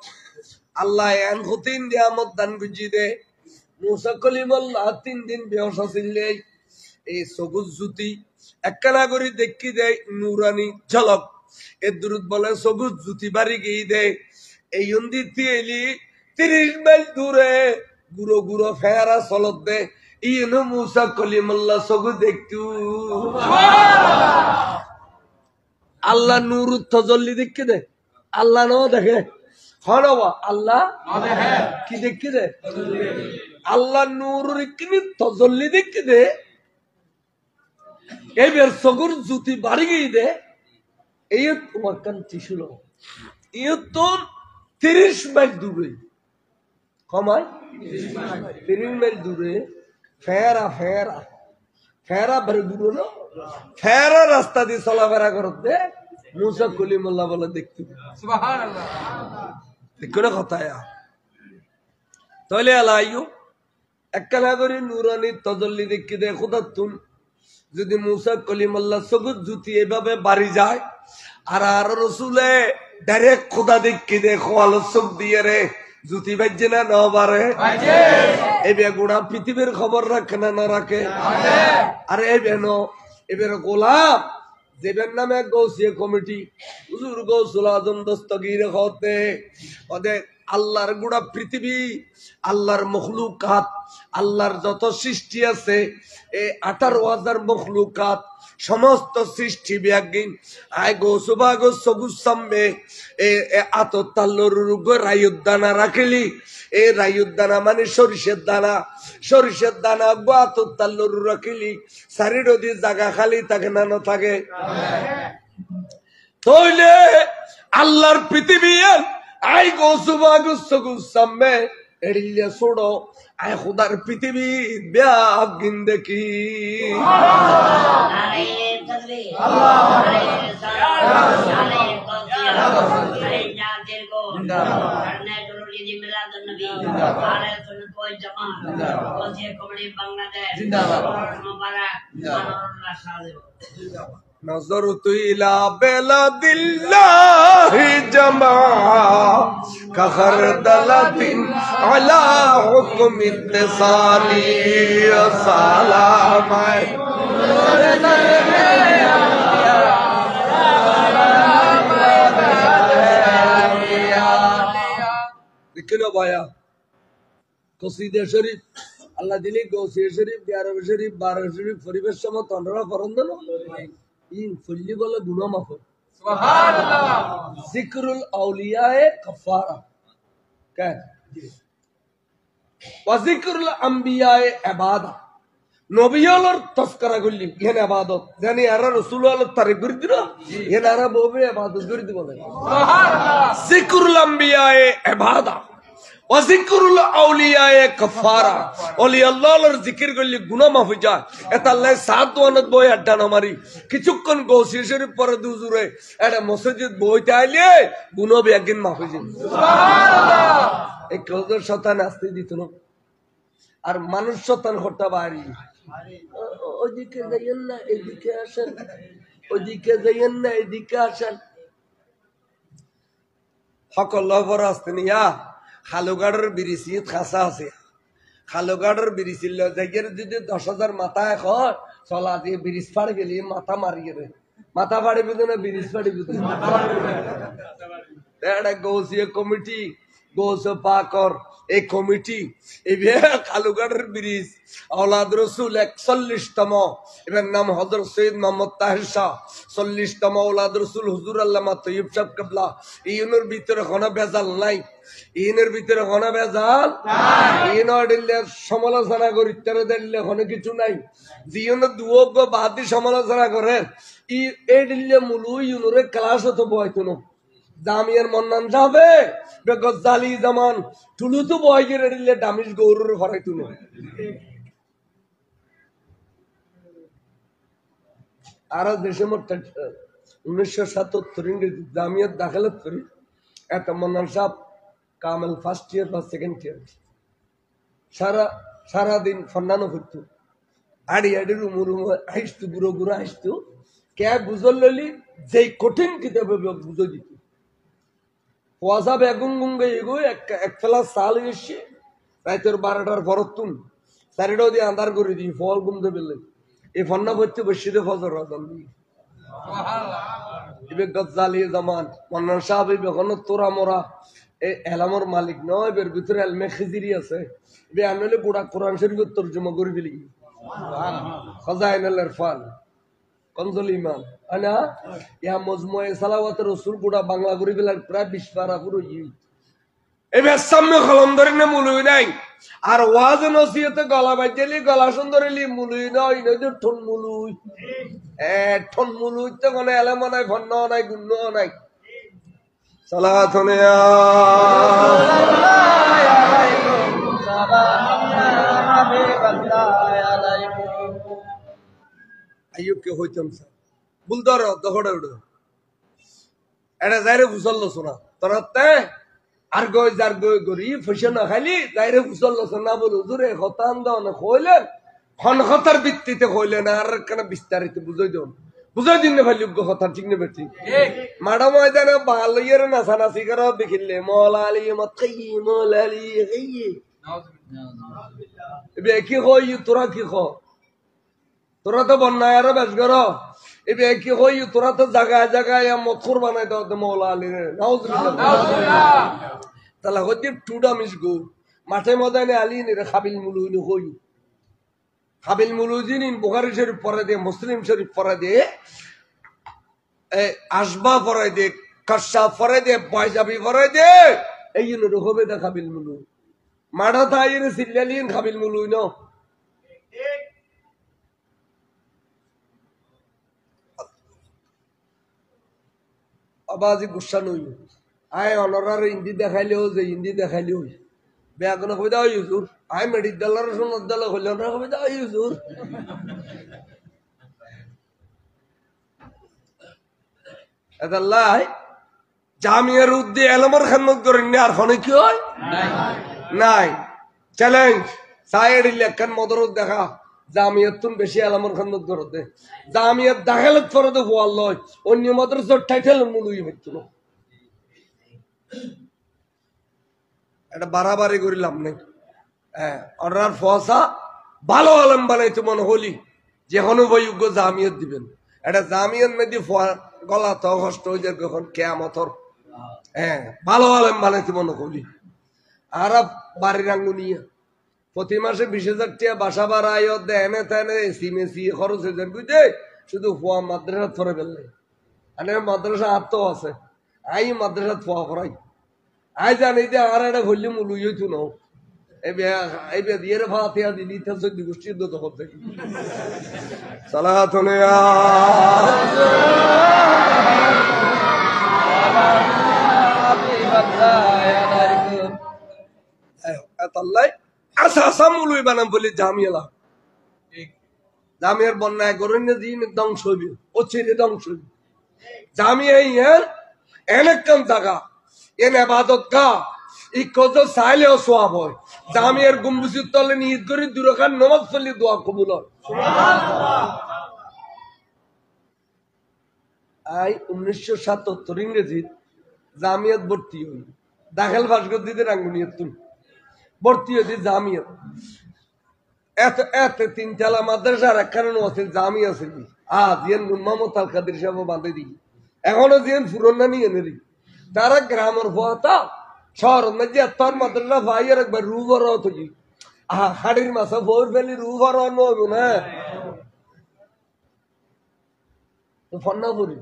আল্লাহ এন হতিন নিয়ামত দান বুঝি দে মুসা কলিমুল্লাহ 3 দিন বেহশ আসিলে এই সবুজ জুতি একখানা করে দেখি দেয় নুরানি ঝলক এর দূরত বলে সবুজ জুতি বাড়ি গিয়ে দেয় এই অন্দিতে এলি 30 মাইল দূরে গুড়ো গুড়ো ফেরা চলত দে ইনো মুসা কলিমুল্লাহ সবুজ দেখতু আল্লাহ নূর তজল্লি দেখে দে আল্লাহ ন দেখে হনবা আল্লাহ কি দেখে দে আল্লাহ নূর কিনি তজল্লি দেখে দে এবার সগুর জুতি বাড়ি গিয়ে দে এই তোমার কান্তি ছিল ইয়ে তো 30 মাইল দূরে কমায় 30 মাইল দূরে ফেরা ফেরা ফেরা বেড়ে দূরে না ফেরা রাস্তা দিয়ে চলাফেরা করতে মুসা কলিমুল্লাহ বলে দেখতে দেখো না কথা তাহলে আলাইও একখানা করে নুরানি তজল্লি দেখি দে খোদা তুম যদি মুসা কলিমুল্লাহ সবুজ জুতি এভাবে বাড়ি যায় আর আর রসুলে ডাইরেক্ট খোদা দেখি দে খোয়ালো চোখ দিয়ে রে জুতি বাজছে না ন বারে এই বেগুড়া পৃথিবীর খবর রাখে না না রাখে আর এই বেন এবার গোলাপ যেটার নামে গৌসিয়া কমিটি হুজুর গৌসুল আজম দস্তগীর হতে ওদের আল্লাহর গোড়া পৃথিবী আল্লাহর মখলুকাত আল্লাহর যত সৃষ্টি আছে এই 18,000 মখলুকাত সমস্ত সৃষ্টি ব্যাগিন আয় গোসুবাগ সবুজ সামনে এ আততাল্লর রুগ রায়ুদ্দানা রাখিলি এই রায়ুদ্দানা মানে সরিষের দানা গো আততাল্লর রাখিলি চারিডি জায়গা খালি থাকে না না থাকে তইলে আল্লাহর পৃথিবী আয় গোসুবাগ সবুজ সামনে এড়িয়ে ছোড়ো আয় খুদার পৃথিবী ব্যাগিন দেখি نظرت إلى بلد الله جمعا كخردلة على حكم اتصالي سلام দেখলো ভাইয়া কসিদা শরীফ আল্লাহ দিলি গৌসিয়া শরীফ বিয়ারব শরীফ বারো শরীফ পরিবেশ সময় তন্ডরা পরন্দ ইন ফুল্লি বলে গুনাহ মাফ সুবহানাল্লাহ যিকরুল আউলিয়ায়ে কাফারা কে ওয়া যিকরুল আম্বিয়ায়ে ইবাদা নবী হলর তস্করা করলি ইহেন আবাদত জানি এরা রসুল হলর তারিখ করে দিল ইহেন এরা বউবে আবাদত করে দিব না জিকরুল আম্বিয়ায়ে ইবাদা ওয়া জিকরুল আউলিয়ায়ে কাফারা ওলি আল্লাহর জিকির করলি গুনাহ মাফ হয়ে যায় এটা আল্লাহ সাত ওয়ানত বই আড্ডা না মারি কিছুক্ষণ গৌসি শরীফ পরে দুজুরে এটা মসজিদ বইতে আইলে গুনাহ একদিন মাফ হয়ে যাবে সুবহানাল্লাহ এই কলদের শয়তান আসতে দিত না আর মানুষ শয়তান হত্যা বাড়ি ওদিকে যাইয়েন না এদিকে আসেন ওদিকে যাইয়েন না এদিকে আসেন সকল বড় আসতে নিয়া খালুগাড়ের বিরিসি খাসা আছে খালুগাড়ের বিরিসিল জায়গার যদি 10,000 মাথা এখন চলা দিয়ে ব্রিজ ফাড়ে গেলি মাথা মারি গেলে মাথা ফাড়ে বুঝে না ব্রিজ ফাড়ে বুঝে এটা গৌসিয়া কমিটি গৌস পাকর এই কমিটি কালুগাড়ের ব্রিজ আওলাদ রসুল 41তম এবার নাম হযরত সৈয়দ মোহাম্মদ তাহির শাহ 40তম আওলাদ রসুল হুজুর আল্লামা তৈয়ব সাহেব কেবলা ইউনের ভিতরে কোনো ভেজাল নাই ইনের ভিতরে কোনো ভেজাল ইনের সমালোচনা করি তারা দিলে কোনো কিছু নাই জিওনের দুয়োগ্য বাদি সমালোচনা করে এই দিল্লে মুলু ইউনুরে ক্লাস হতো বয়তো না জামিয়ার মন্নান যাবে গজ্জালি জামান টুলু তো বয় গিয়ে দিলে দামিশ গৌরুর ঘরে তুলো আর দেশে মোট 1977 ইংরেজি জামিয়াত দাখিলত করি এত মন্নান সাহেব কামেল ফার্স্ট ইয়ার বা সেকেন্ড ইয়ার সারাদিন ফন্নানো করতো আড়ি আড়ি রুমু রুমু হাসতো গুঁড়ো গুঁড়ো হাসতো কে বুঝল লইলি যে কঠিন কিতাবে বুঝো দিত কুয়াশা বেগুন গুঙ্গে এগো এক ফেলা সাল এসছে রাতের 12টার পরতুন চারিটাও দিয়ে আন্ধার করে দিই ফল গুমতে পেলে এই ফন্না করতে বসিতে ফজর রাজান দিয়ে এবার গজ্জালি জামান মন্নান সাহেব এখনো তোরা মোরা এই এলামর মালিক নয় এর ভিতরে এলমে খিজিরি আছে এবার আনলে গোড়া কোরআন শরীফের তর্জমা করে ফেলি খাজাইনুল ইরফান কনজল ইমান আনা ইয়া মজমুয়ে সালাওয়াত রাসূল গোড়া বাংলা করে ফেলার প্রায় 20 পারা পুরো এবার সামনে কলম ধরে না মুলুই নাই আর ওয়াজ নসিহতে গলা বাজলি গলা সুন্দরলি মুলুই নয় নয় ঠন মুলুই ঠন মুলুই তো কোনো এলাম নাই ভন্ন নাই গুণ্য নাই সালাতুন ইয়া আলাইকুম সালাম ইয়া হাবিবাল্লাহ আলাইকুম আইয়ুব কে হইতাম স্যার বুলদর দহড়ে উড়ে এটা যাইরে ফুসল্লো শোনা তোরাতে আর গই যার গই গরি ফসে না খালি যাইরে ফুসল্লো শোনা বল হুজুরে খতান দাও না কইলেন খন খতার ভিত্তিতে কইলেন আর কেন বিস্তারিত বুঝাই দাও বুঝাই দিন না ভাই যোগ্য কথা ঠিক না বেটি মাডা ময়দানে ভালো ইয়ার নাচানাচি করা দেখিলে মৌলা আলী মতকি মৌলা আলী এবে কি কই তোরা কি খ তোরা তো বন্যায় আর বেশ কর এবে কি কই তোরা তো জায়গায় জায়গায় মথুর বানাই দাও মৌলা আলী রে তাহলে হচ্ছে টুডা মিস গো মাঠে ময়দানে আলী রে খাবিল মুলুই কই খাবিল মুলুজিন বুখারী শরীফ পড়া দিয়ে মুসলিম শরীফ পড়া দিয়ে আসবা পড়া দিয়ে কাশা পড়া দিয়ে পায়জাবি পড়া দিয়ে এই জন্য হবে না খাবিল মুলু মাঠা তাই সিল্লালিন খাবিল মুলুই ন আবাজি গুসা নই আয় অনরার হিন্দি দেখাইলেও যে হিন্দি দেখাইলেও ব্যাগন কবিতা ওই হুজুর আই মেডিকেলের সোনার দল হইল না কবিতা ওই হুজুর এদাল্লাহ জামিয়ার উদ্দে এলমর খানমত করেন আর ফোনে কি হয় নাই চ্যালেঞ্জ সাইড ইলেকশন মদরত দেখা জামিয়াতুন বেশি এলমর খানমত করতে জামিয়াত দাখিলত ফরদে হওয়ার লয় অন্য মাদ্রাসার টাইটেল মুলুই হইতো না এটা বাড়াবাড়ি করিলাম নাই অর্ডার ফসা ভালো আলম বানাইতে মনে হলি যে অনুযোগ্য জামিয়ত দিবেন এটা জামিয়ত মেদি গলা তো কষ্ট হয়ে যাবে এখন কেয়ামতর ভালো আলম বানাইতে মনে হলি আর বাড়ির আঙ্গুনিয়া প্রতি মাসে 20,000 টাকা বাসা বাড়ায় দেনে তেনে এসি মেসি খরচ হয়ে যাবে বুঝে শুধু ফোয়া মাদ্রাসা ধরে ফেললে মাদ্রাসা হাত তো আছে আই মাদ্রাসা ফোয়া করাই আই জানি যে আর একটা হইলে মুলুই হইতো না এবে দিয়ে ফাতিহা দিলি তো সত্যি গোষ্ঠীর তো তখন থেকে সালাতুন জামিয়ার বন্যায় করেন দিন ধ্বংস হইবে ও ছেড়ে ধ্বংস হইবে জামিয়া ইয়ার এনেকান জায়গা এন আবাদত গা ই কত চাইলেও সোয়াব হয় জামিয়ার গম্বুজের তলে নিয়ত করে দুরাকাত নামাজ পড়লে দোয়া কবুল হয় আই 1977 ইংরেজি জামিয়াত ভর্তি হই দাখিল পাস করে দিতে রাঙ্গুনিয়ত তুমি ভর্তি হইতে জামিয়াত এত এত তিনতলা মাদ্রাসার একখানে আছে জামিয়া ছিল জিয়ান মোহাম্মদ আল কাদের সাহেব বাঁধে দিই এখনো জিয়ান ফুরন নিয়ে এনে দিই তারা গ্রামের ভতা শহর মধ্যে তোর মাদ্রাসা ভাইয়ের একবার রু ভর হতো কি হাড়ির মাসা ভোর ফেলি রু ভর নব না তো ফন্না করি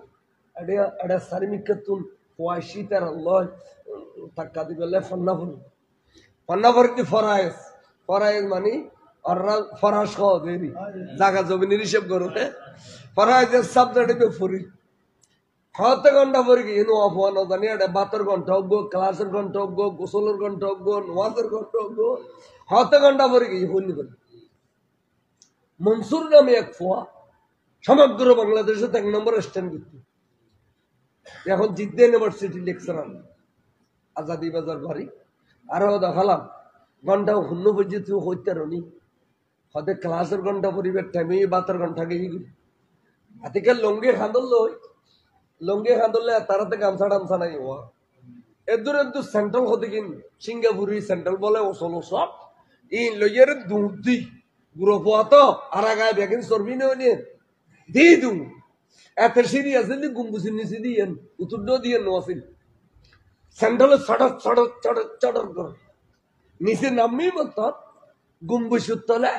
এটা সারিমিকা তুন পয়সি তার আল্লাহ টাকা দিবে ফন্না ভরি ফন্না ভরি কি ফরায়েস ফরায়েস মানে ফরাস খাওয়া দেরি জায়গা জমিনের হিসেব করো ফরায়েসের সাবজেক্টে ফরি হতে ঘন্টা পরে কি এনো আফওয়ান জানি এটা 72 ঘন্টা হোক ক্লাসের ঘন্টা হোক গোসলের ঘন্টা হোক নওয়াজের ঘন্টা হোক হতে ঘন্টা পরে কি হইনি বলে মনসুর নামে এক ফোয়া সমগ্র বাংলাদেশে 1 নম্বর স্ট্যান্ড করতে এখন জিদ্দা ইউনিভার্সিটি লেকচারার আজাদি বাজার বাড়ি আরো দেখালাম ঘন্টা শূন্য পর্যন্ত হইতে রনি হতে ক্লাসের ঘন্টা পরিবেশ টাইমে 72 ঘন্টা গিয়ে আতিকে লঙ্গি খান্দল লঙ্গি খান্দলে তারাতে গামছা টামছা নাই হওয়া এদুর এদুর সেন্ট্রাল হতে কিন সিঙ্গাপুরি সেন্ট্রাল বলে ওসলো সব ইন লইয়ের দুধ দি গুঁড়ো পোয়া তো আর আগায় বেগিন চর্বি নিয়ে দি দু এত সিঁড়ি আছে গুম্বুসির নিচে দিয়েন উত্তর দিয়ে নোয়াছিল সেন্ট্রালে চড়ক চড়ক চড়ক চড়ক করে নিচে নামনি মত গুম্বুসুর তলে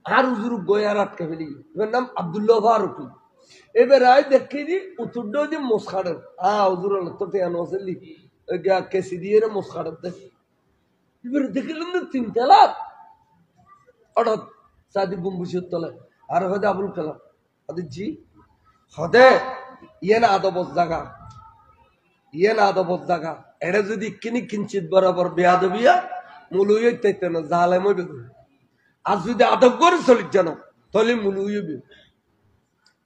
আর উজুর গয়ার আটকে ফেলি এবার নাম আব্দুল্লাহ ফারুকি এবার আয় দেখি দি উত্তর দিয়ে মোসখাড়ের উজুর তো টেয়ানো আছে কেসি দিয়ে মোসখাড়ের দেখ এবার দেখিলাম না 3 তলা হঠাৎ সাদি গুম্বুসুর তলে আর হয়তো আবুল কালাম হতে জি হদে ইয়েন আদবত জাগা এটা যদি কিঞ্চিত বরাবর বেয়াদবিয়া মুলুই তাইতে না জালেম হইবে আর যদি আদব করে চলি জানো তাহলে মুলুই হইবে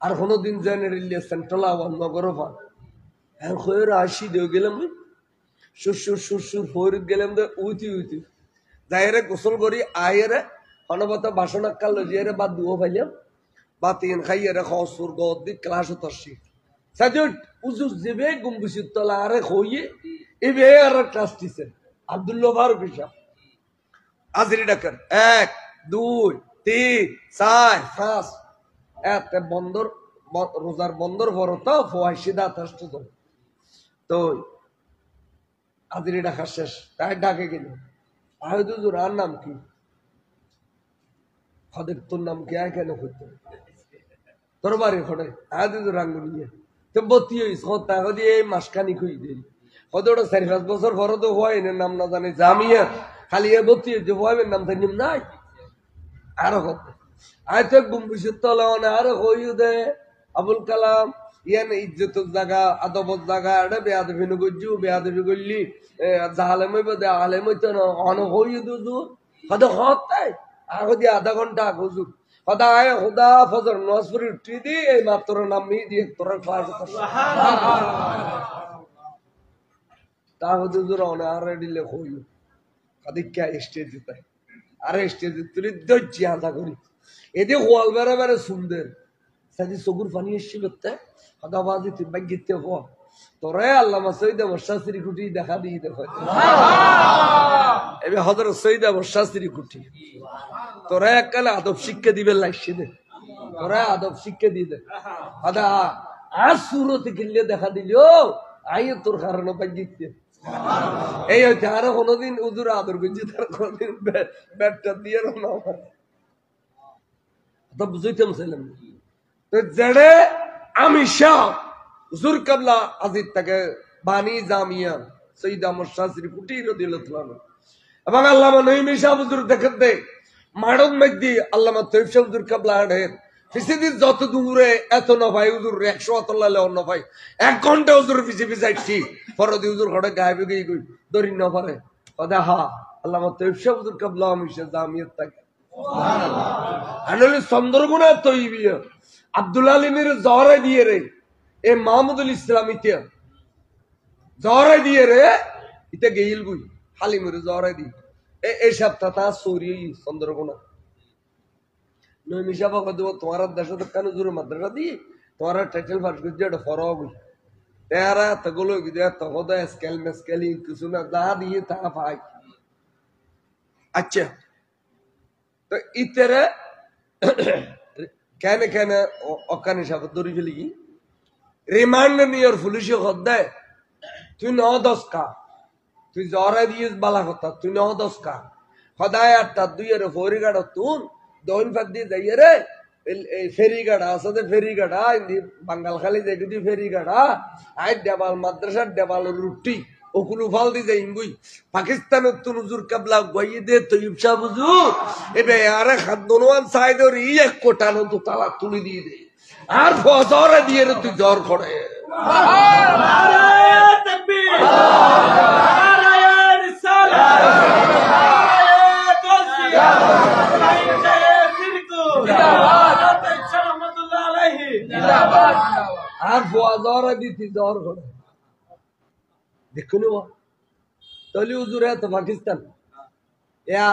আর কোনোদিন জেনারেলি সেন্ট্রাল আওয়াজ নগর ভাগ এখন খয়ের আসি দিয়ে গেলাম সুর ফরিদ গেলাম উইতি যাইরে গোসল করি আয়েরে অনবত বাসন আক্কাল লজিয়ারে বাদ দুও পাইলাম বা 3 খাইয়ারে খসুর গদ দি ক্লাস হতাসি সাজুট উজুর জিবে গুম্বুসির তলা আরে খইয়ে এবে আর ক্লাস টিচার আব্দুল্লাহ ফারুকি সাহেব হাজিরি ডাকার 1 2 3 4 5 এত বন্দর রোজার বন্দর ভরত ফয়সিদা তাস্ত তো হাজিরি ডাকা শেষ তাই ডাকে গেল আহদুজুর আর নাম কি খদের তোর নাম কি আয় কেন হইতো তোর বাড়ি খড়ে আহদুজুর রাঙ্গুনিয়ে তো বতি হইস হতা হদি এই মাসখানি খুই দিই হয়তো ওটা 4-5 বছর পর তো হয় না নাম না জানি জামিয়া খালি এ বতি যে হইবেন নাম তাই নিম নাই আরো কত আয়তো গুম্বুসের তলাওয়ানে আরো হইউ দে আবুল কালাম ইয়ান ইজ্জতের জায়গা আদবত জায়গা এটা বেয়াদবি নগজ্জু বেয়াদবি করলি জাহালেম হইব দে আলেম হইতো না অন হইউ দুজু হয়তো হতাই আগে দিয়ে আধা ঘন্টা হুজুর হদা আয় হুদা ফজর নজপুরি উঠি দি এই মাত্র নামি দিয়ে তোর ক্লাস তা হুজুর অন আর দিলে হইউ কাদিকা স্টেজ দিতে আরে স্টেজ তুই দজ্জি আদা করি এদি হোয়াল বেড়ে বেড়ে সুন্দর সাজি সগুর পানি এসছিল হদাবাজি তুই বাগিতে হওয়া তোরে আল্লামা সৈয়দ শাস্ত্রী কুটি দেখা দিয়ে দেখো এবার হজরত সৈয়দ শাস্ত্রী কুটি তোরা এককালে আদব শিক্ষা দিবে লাগছে দে তোরা আদব শিক্ষা দিয়ে দে হদা আর সুরতে কিনলে দেখা দিল আই তোর কারণে বাগিতে এই হচ্ছে আরো কোনোদিন উজুর আদর করছি তার কোনদিন ব্যাটটা দিয়ে না বুঝাইতাম ছিলাম তো জেড়ে আমি শাহ হুজুর কাবলা আজিদ তাকে বানি জামিয়া সৈয়দ আহমদ শাস্ত্রী কুটি রদিয়াল্লাহু তাআলা এবং আল্লামা নঈমী শাহ হুজুর দেখেন দে মাড়ন মধ্যে আল্লামা তৈয়ব শাহ হুজুর কাবলা আড়ের ফিসিদির যত দূরে এত নফাই হুজুর 100 অতল্লালে নফাই 1 ঘন্টা হুজুর পিছে পিছাইছি ফরদি হুজুর ঘরে গায়েবে গিয়ে গই দরি নফারে ওদা হা আল্লামা তৈয়ব শাহ হুজুর কাবলা মিশে জামিয়াত থাকে সুবহানাল্লাহ আনলি চন্দ্রগুনা তৈবিয়া আব্দুল আলিমের জহরে দিয়ে রে এ মাহমুদুল ইসলাম ইতিয়া জহরে দিয়ে রে ইতে গেইল গুই হালিমের জহরে দি এই সপ্তাহ তা সরি চন্দ্রগুনা নঈমী শাহ বাবা দেব তোমার দেশে তো কেন জোরে মাদ্রাসা দি তোমার টাইটেল ফার্স্ট গুজে এটা ফরগ তেরা তগুলো গিয়ে তহদা স্কেল মেস্কেলি কিছু না যা দিয়ে তা পাই আচ্ছা তো ইতেরে কেন কেন অকানি সাহেব দৌড়ি ফেলি কি রিমান্ড নিয়ে পুলিশ দেয় তুই 9-10 কা তুই জ্বরে দিয়ে বালা কথা তুই 9-10 কা সদায় 8টা 2 ফৌরি গাড় তুন দৌন ফাঁক দিয়ে যাইয়ে রে এই ফেরি গাড়া আছে ফেরি গাড়া বাঙ্গাল খালি দেখি ফেরি গাড়া আই দেবাল মাদ্রাসার দেবালের রুটি ওকুলু ফাল দি যাই বুই পাকিস্তানের তুন হুজুর কাবলা গইয়ে দে তৈয়ব শাহ হুজুর এবে আরে খাদ্দনওয়ান সাইদের ই 1 কোটা তো তালা তুলি দিয়ে দে আর ফজরে দিয়ে রে তুই জ্বর করে নারে তাকবীর নারে রিসালাত নারে তাওসিয়া নারে শিরকু জিন্দাবাদ রহমাতুল্লাহ আলাইহি জিন্দাবাদ আর ফজরে দিতে জ্বর করে দেখুন তলি হুজুরে তো পাকিস্তান ইয়া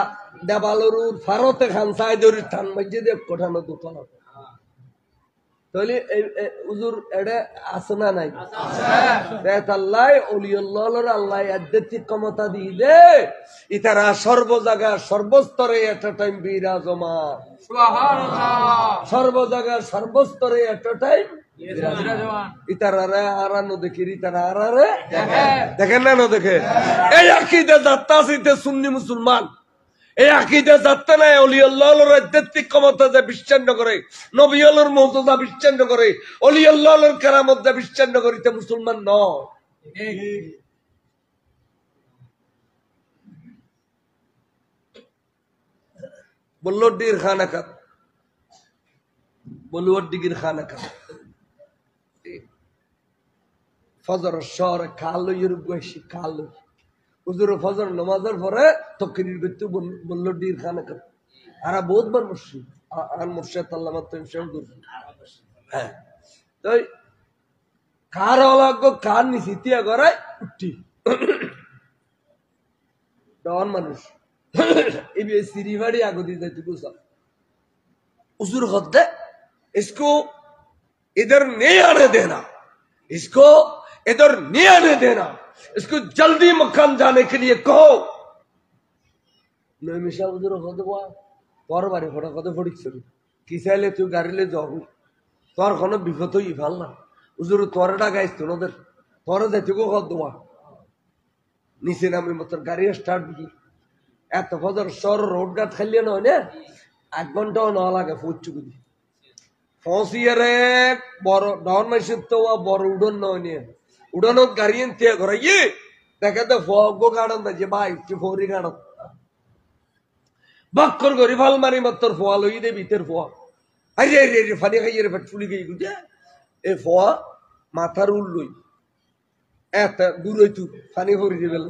দেবালুর ফারতে খান সাইদুর থান মসজিদে কোঠানো দোকান তলি হুজুর এডে আছে না নাই আছে আল্লাহ ওলিউল্লাহর আল্লাহ আধ্যাত্মিক ক্ষমতা দিয়ে দে ইতারা সর্ব জায়গা সর্বস্তরে এট টাইম বিরাজমান সুবহানাল্লাহ সর্ব জায়গা সর্বস্তরে এট টাইম ইতারারে আরানো দেখি ইতারা আরারে দেখেন না না দেখে এই আকীদা যাত্রা আছে সুন্নি মুসলমান এই আকীদা যাত্রা নাই ওলি আল্লাহর আধ্যাত্মিক ক্ষমতা যে বিশ্বাস করে নবী আল্লাহর মুজিজা বিশ্বাস করে ওলি আল্লাহর কারামত যে বিশ্বাস করিতে মুসলমান নয় বল্লডির খানাকা বলুয়াডিগির খানাকা ফজর শহর কালো ইউরুগাইশি কালো হুজুর ফজর নামাজের পরে তকরির করতে বল্লডির খানাকা আর বহুত বার বসছি আর মুর্শিদ আল্লামা তৈয়ব শাহ হুজুর হ্যাঁ তো কার অলগ্য কার নিচিতিয়া করায় উঠি ডন মানুষ এই সিরিবাড়ি আগদি যাইতে গুছা হুজুর হদ্দে इसको इधर नहीं आने देना इसको इधर नहीं आने देना इसको जल्दी मकान जाने के लिए कहो नईमी शाह হুজুর হদ্দে বল তোর বাড়ি ফটো কত ফড়িছলি কি চাইলে তুই গাড়িলে যাও তোর কোনো বিপদ হই ভাল না হুজুর তোরটা গাইছ তোদের তোর যাইতে গো হদ্দে বল নিচে নামি মতর গাড়ি স্টার্ট দি এত ফজর সর রোড গাট খাইলে না 1 ঘন্টাও না লাগে ফুচুক দি ফসিয়ারে বড় ডন মেশিন তো বড় উড়ন নয় উড়নত গাড়ি তে ঘরাইয়ে দেখাতে ফগো গাড়ন যে ভাই কি ফরি গাড়ন বাক্কর গরি ফাল মারি মতর ফোয়া লই দে ভিতর ফোয়া আরে রে রে ফানি খাইয়ে রে ফুলি গই গুজে এ ফোয়া মাথার উল লই এত দূর হইতু ফানি ফরি দিবেল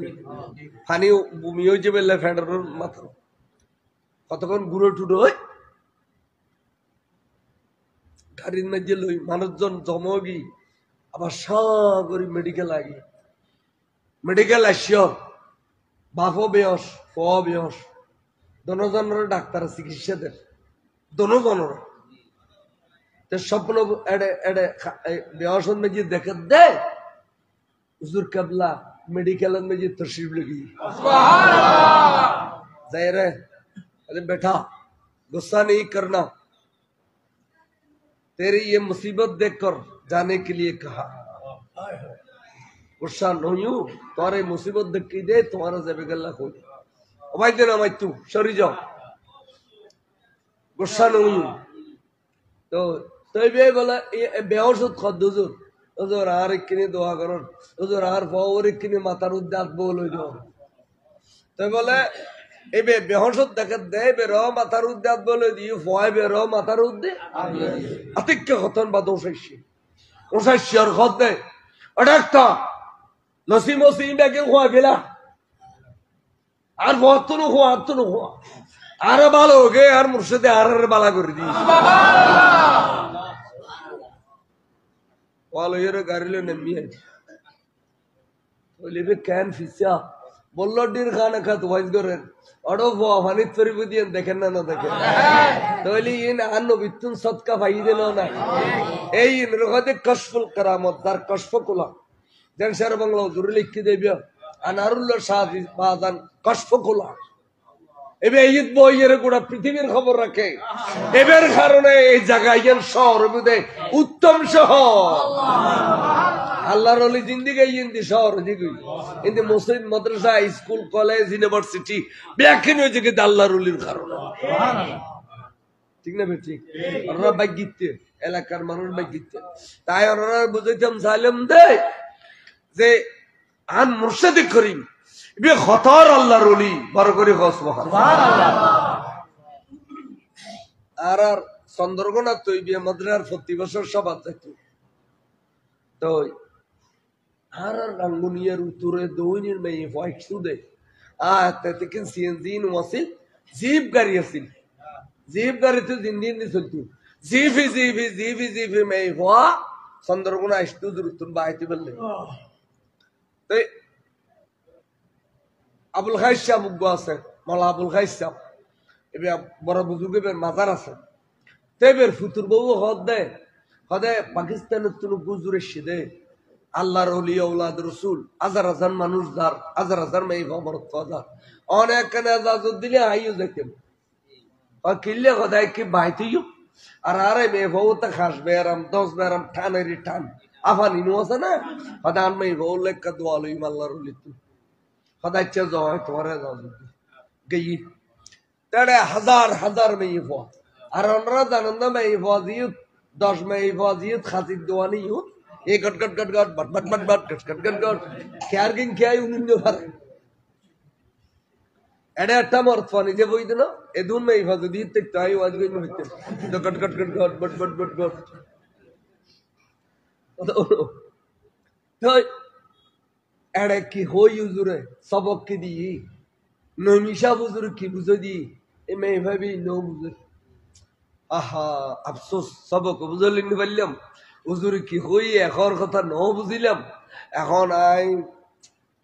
ফানি ভূমি হই যাবেল ফেডার মাথা কতক্ষণ গুড়ো টুডো হয় গাড়ির মধ্যে লই মানুষজন জমগি আবার সাগরি মেডিকেল আগে মেডিকেল আসিও বাপও বেয়স ফ বেয়স দনজনের ডাক্তার চিকিৎসা দেন দনজনের স্বপ্ন এডে এডে বেয়সন মেজি দেখে দে হুজুর কাবলা मेडिकल में जी तशरीफ लगी जाहिर है अरे बेटा गुस्सा नहीं करना तेरी ये मुसीबत देखकर जाने के लिए कहा गुस्सा नहीं हूं तुम्हारे मुसीबत देख के दे तुम्हारा जबेगल्ला खोल भाई देना मैं तू सरी जाओ गुस्सा नहीं हूं तो ये बोला ये बेहोश खुद हुजूर हुजूर आर किने दुआ करो हुजूर आर फावर किने मातार उद्दात बोल हो जाओ तो बोले এবে বেহসত দেখে দে বে র মাথার উদ্দে বলে দিয়ে ফয় বে র মাথার উদ্দে আতিক্য হতন বা দোষাইছি ওষাইছি আর খত দে অডাক্তা নসিম ওসিম ব্যাগে খোয়া গেলা আর বহত্তনু খোয়া আত্তনু খোয়া আর ভালো গে আর মুর্শিদে আর বালা করে দিস ভালো এর গাড়িলে নেমিয়ে বলিবে কেন ফিসা বললো ডির খানা খাত ওয়াইজ করেন অডো ফানিত ফরিবু দিয়ে দেখেন না দেখেন তাহলে ইন আন্ন বিতুন সদকা পাই দিল না এই রগতে কশফুল কারামত তার কশফকুলা যেন শের বাংলা হুজুর লিখি দেবে আনারুল্লাহ শাহ বাজান কশফকুলা এবে ঈদ বইয়ের গোটা পৃথিবীর খবর রাখে এবার কারণে এই জায়গায় শহর বুঝে উত্তম শহর আল্লাহর অলি জিন্দিগাই ইন্দি শহর ইন্দি মসজিদ মাদ্রাসা স্কুল কলেজ ইউনিভার্সিটি ব্যাখ্যান হয়েছে কিন্তু আল্লাহর অলির কারণে ঠিক না ঠিক ওরা বাইগিতে এলাকার মানুষ বাইগিতে তাই ওরা বুঝাইতাম সালেম দে যে আন মুর্শিদ করিম বে খতর আল্লাহর ওলি বড় করে আর আর চন্দ্রগোনা তুই বিয়ে মাদ্রাসার প্রতি বছর সভা থাকতো তো আর আর রাঙ্গুনিয়ার উত্তরে দৈনির মেয়ে হোয়াইট সুদে আতে কিন সিএনজি ওয়াসিল জিপ গাড়ি আছিল জিপ গাড়ি তো দিন দিন চলতো জিপি মেয়ে হওয়া চন্দ্রগোনা আসতো দূরত্ব বাইতে বললে তো আবুল খাইস শাহ মুগ্গ আছে মালা আবুল খাইস শাহ এবার বড় বুজুর্গের মাজার আছে তেবের ফুতুর বউ হদে পাকিস্তানের তুলু গুজুরে দে আল্লাহর ওলি আওলাদ রসুল হাজার হাজার মানুষ যার হাজার হাজার মেয়ে ভরত হাজার অনেক কানে আজাদ দিলে আইও যেতেন কিনলে হদায় কি বাইতেই আর আরে মেয়ে বউ তা খাস বেয়ারাম 10 বেয়ারাম ঠানেরই ঠান আফানি নো আছে না হদান মেয়ে বউ লেখা দোয়া লইম আল্লাহর ওলি তুই হদায় চে যাওয়া তোমার গেই তেড়ে হাজার হাজার মেয়ে হওয়া আর ওনারা জানেন না মেয়ে ফজিয়ত 10 মেয়ে ফজিয়ত খাসির দোয়ানি ইউত এ গট গট গট গট বট বট বট বট গট গট গট গট কেয়ার গিন কেয়াই উনিন পারে এডে একটা মর্ত ফানি যে বই দিন এদুন মেয়ে ফজিয়ত তে তাই ওয়াজ গইন হইতে তো গট গট গট গট বট বট বট গট তো এডে কি হই হুজুরে সবক কি দি নমিশা হুজুর কি বুঝো দি এ মেয়ে ভাবি নো বুঝো আহা আফসোস সবক বুঝলিন বললাম হুজুর কি হই এখন কথা ন বুঝিলাম এখন আই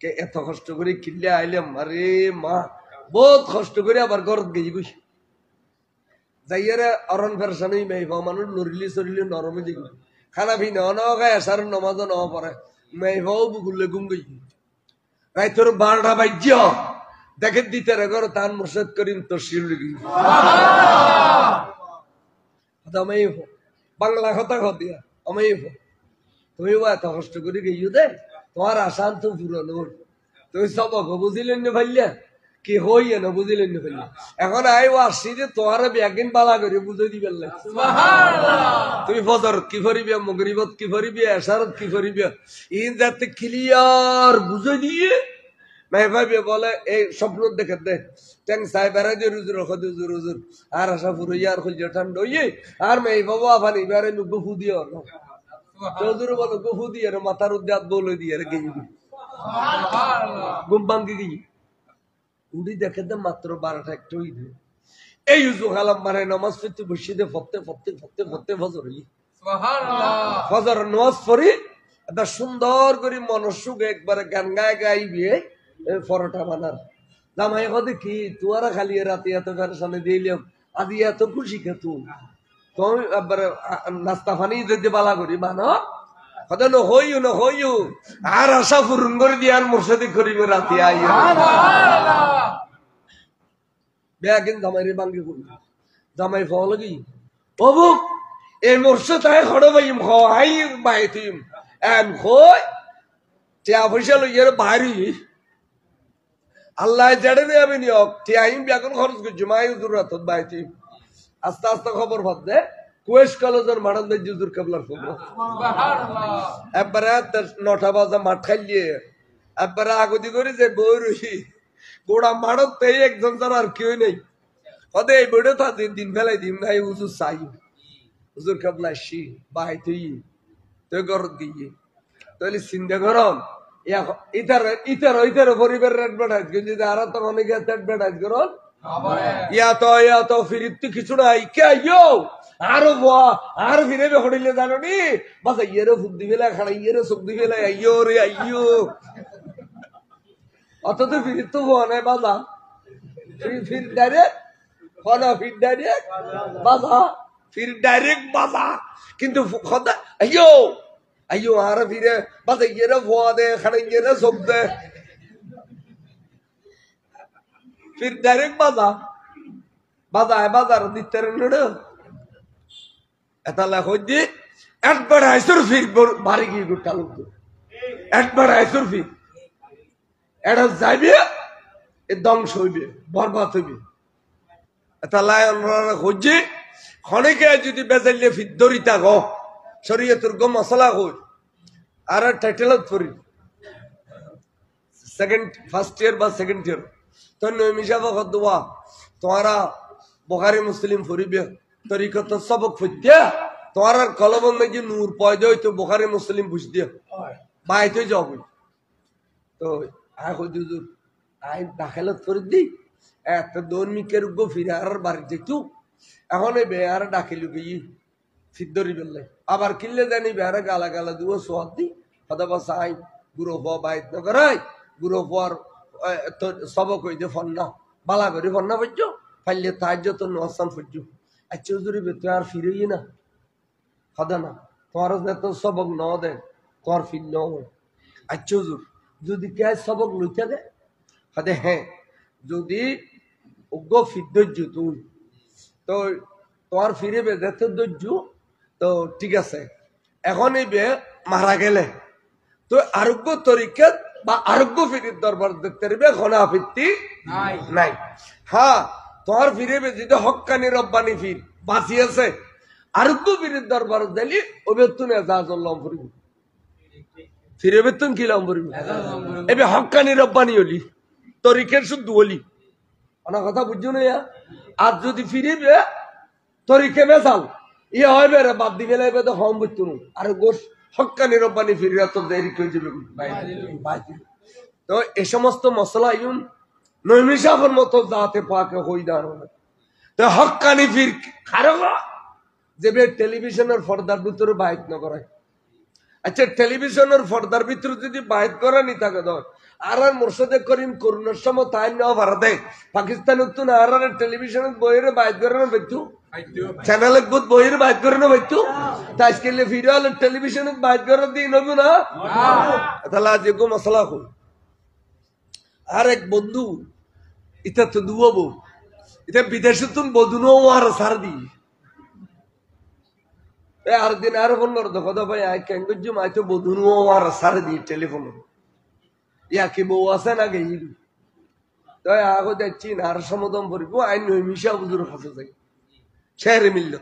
কে এত কষ্ট করে কিনলে আইলাম আরে মা বহুত কষ্ট করে আবার ঘর গেই গই যাইয়ারে অরণ ফেরসানই মেয়ে মানুষ নরিলি সরিলি নরমে দিই খানা ভি ন গায় আসার নমাজ ন পড়ে মেয়ে ভাও বুকুলে ঘুম গই রাইতর 12টা বাজ্য দেখে দিতে রে ঘর তান মুর্শিদ করিম তশরিফ গই বাংলা কথা দিয়া আমি তুমি এত কষ্ট করে গেইও দে তোমার আসান তো পূরণ তুমি সবক বুঝিলেন না ভাইয়া কি হই না বুঝিলেন না ভাইয়া এখন আইও আসছি যে তোমার ব্যাগিন বালা করে বুঝে দিবেন তুমি ফজর কি করিবে মগরিবত কি করিবে এশারত কি করিবে ইন যাতে ক্লিয়ার বুঝে দিয়ে মেয়ে ভাবি বলে এই স্বপ্ন দেখে দে ট্যাং সাহেবেরা যে রুজুর খদে হুজুর আর আশা পুরো ইয়ার খুঁজে ঠান্ডা হইয়ে আর মেয়ে বাবা আফান এবারে গুফু দিয়ে চৌধুরী বলো গুফু দিয়ে মাথার উদ্যাত বলে দিয়ে গেই ঘুম ভাঙ্গি গেই উড়ি দেখে দে মাত্র 12টা একটা হই দে এই উজু খালাম মানে নামাজ পড়তে বসে দে ফতে ফতে ফতে ফতে ফজর হই ফজর নামাজ পড়ি এটা সুন্দর করে মনসুখ একবারে গান গায়ে গাইবে পরোটা বানার জামাই কদে কি তুয়ারা খালি রাতে এত পেরেশানি দিলাম আদি এত খুশি কে তুমি একবারে নাস্তা পানি যদি বালা করি বানো কত হইও আর আশা পূরণ করে দিয়ে আর মুর্শিদি করিবে রাতে আইয়া ব্যাগিন জামাইরে বাঙ্গি করি জামাই ফল লাগি বাবু এই মুর্শিদ আই খড় বাইম খাই বাই তুইম এম কই টিয়া পয়সা লইয়ার বাইরে আল্লাহ জেডে দে আমি নিয়োগ টিয়াইম এখন খরচ করছি মাই হুজুর রাতত বাইতি আস্তে আস্তে খবর ভাবতে কুয়েশ কলেজের মারান দে হুজুর কেবলার খবর একবারে 9টা বাজে মাঠ খাইলিয়ে একবারে আগতি করে যে বই রই গোড়া মারত এই একজন ছাড়া আর কেউ নেই হদে এই বইটা তো দিন ফেলাই দিন নাই হুজুর চাই হুজুর কাবলা শি বাই তুই তুই গরত গিয়ে তাহলে চিন্তা করম ইতার পরিবারের অ্যাডভার্টাইজ কিন্তু আর তো অনেকে অ্যাডভার্টাইজ করন ইয়া তো ফিরিত কিছু নাই কে ইয়ো আরো বোয়া আর ফিরে হড়িলে জানো নি বাস ইয়েরো ফুদ্দি ফেলা খাড়া ইয়েরো সবদি ফেলা আইয়ো রে আইয়ো অত তো ফিরিত তো বোয়া নাই বাজা ফির ডাইরেক্ট খনা ফির ডাইরেক্ট বাজা ফির ডাইরেক্ট বাজা কিন্তু খদা আইয়ো আইয়ো আর ফিরে বাস ইয়েরো বোয়া দে খাড়া ইয়েরো সব দে फिर डायरेक्ट बाजा है बाजार दितर नड़ एताला खोजी एडवर्टाइजर फिर बारी की गुट्टा लोग तो एडवर्टाइजर फिर एडा जाइबे ए ধ্বংস হইবে বরবাদ হইবে এতালা আমরা खोजी খনে কে যদি বেজাইলে ফিদরিতা গো শরীয়তের গো মশলা কই আর টাইটেলত পড়ি সেকেন্ড ফার্স্ট ইয়ার বা সেকেন্ড ইয়ার তো নৈমিষা বকদুয়া তোমারা বুখারী মুসলিম পড়িবে তরিকত সবক ফুটিয়া তোমার কলবন নাকি নূর পয়দা হইতো বুখারী মুসলিম বুঝ দিয়া বাইতে যাও তো আই হুজুর আই দাখিলত করে দি এত দর্মিকের গো ফিরার বাড়ি যেতু এখন এই বেয়ার ডাকিলু গিয়ে ফিদরি বেললে আবার কিল্লে জানি বেয়ার গালা গালা দুও সোয়াদ দি হদা বাসাই গুরু হওয়া বাইত না করাই গুরু হওয়ার সবক হইতে ফন্না বালা করে ফন্না পড়ছো ফাইলে তাহাজ্য তো নসান পড়ছো আচ্ছা হুজুরি বেতো আর ফিরেই না হদা না তোমার তো সবক ন দেন তোমার ফির ন হয় আচ্ছা হুজুর যদি কে সবক লইতে দে হদে হ্যাঁ যদি অজ্ঞ ফির ধৈর্য তুই তো তোমার ফিরে বেঁধে তো ধৈর্য তো ঠিক আছে এখন এই বে মারা গেলে তো আরোগ্য তরিকাত বা আরোগ্য ফিরির দরবার দেখতে পারবে ঘনা আপত্তি নাই হ্যাঁ তোমার ফিরে যদি হক্কানি রব্বানি ফির বাঁচি আছে আরোগ্য ফিরির দরবার দিলি ও বেতন এজাজল্লাম ফুরিব ফিরে বেতন কি লাম ফুরিব এবে হক্কানি রব্বানি হলি তরিকের শুদ্ধ হলি অনেক কথা বুঝছো না আর যদি ফিরিবে তরিকে বেসাল ইয়ে হয় বেড়ে বাদ দিবে লাগবে তো হম বুঝতো আর গোস হক্কানি রব্বানি ফিরিয়া তো দেরি করে যাবে তো এই সমস্ত মশলা ইউন নৈমিষাফের মতো যাতে পাকে হই দাঁড়ানো তো হক্কানি ফির খারো যে টেলিভিশনের পর্দার ভিতরে বাইত না করায় আচ্ছা টেলিভিশনের পর্দার ভিতরে যদি বাইত করা নি থাকে ধর আর মুর্শিদে করিম করুণার সময় তাই নেওয়া ভারতে পাকিস্তানের তো না আর টেলিভিশনের বইয়ের বাইত করে না বেতু চ্যানেল বহুত বইয়ের বাইত করে না বেতু তা আজকে ফিরে হলে টেলিভিশনের বাইত করার দিয়ে নব না তাহলে আজ এগো মশলা হল আর এক বন্ধু এটা তো দুবো এটা বিদেশে তুমি বধুনো আর সার দি আর দিন আর ফোন করতো কথা ভাই আই কেন করছুম আই তো বধুনো আর সার দি টেলিফোন ইয়া কি বউ আছে না গেই তো আগো যাচ্ছি আর সমদম পড়ব আইন নৈমিষা হুজুর কাছে যাই শহরে মিলল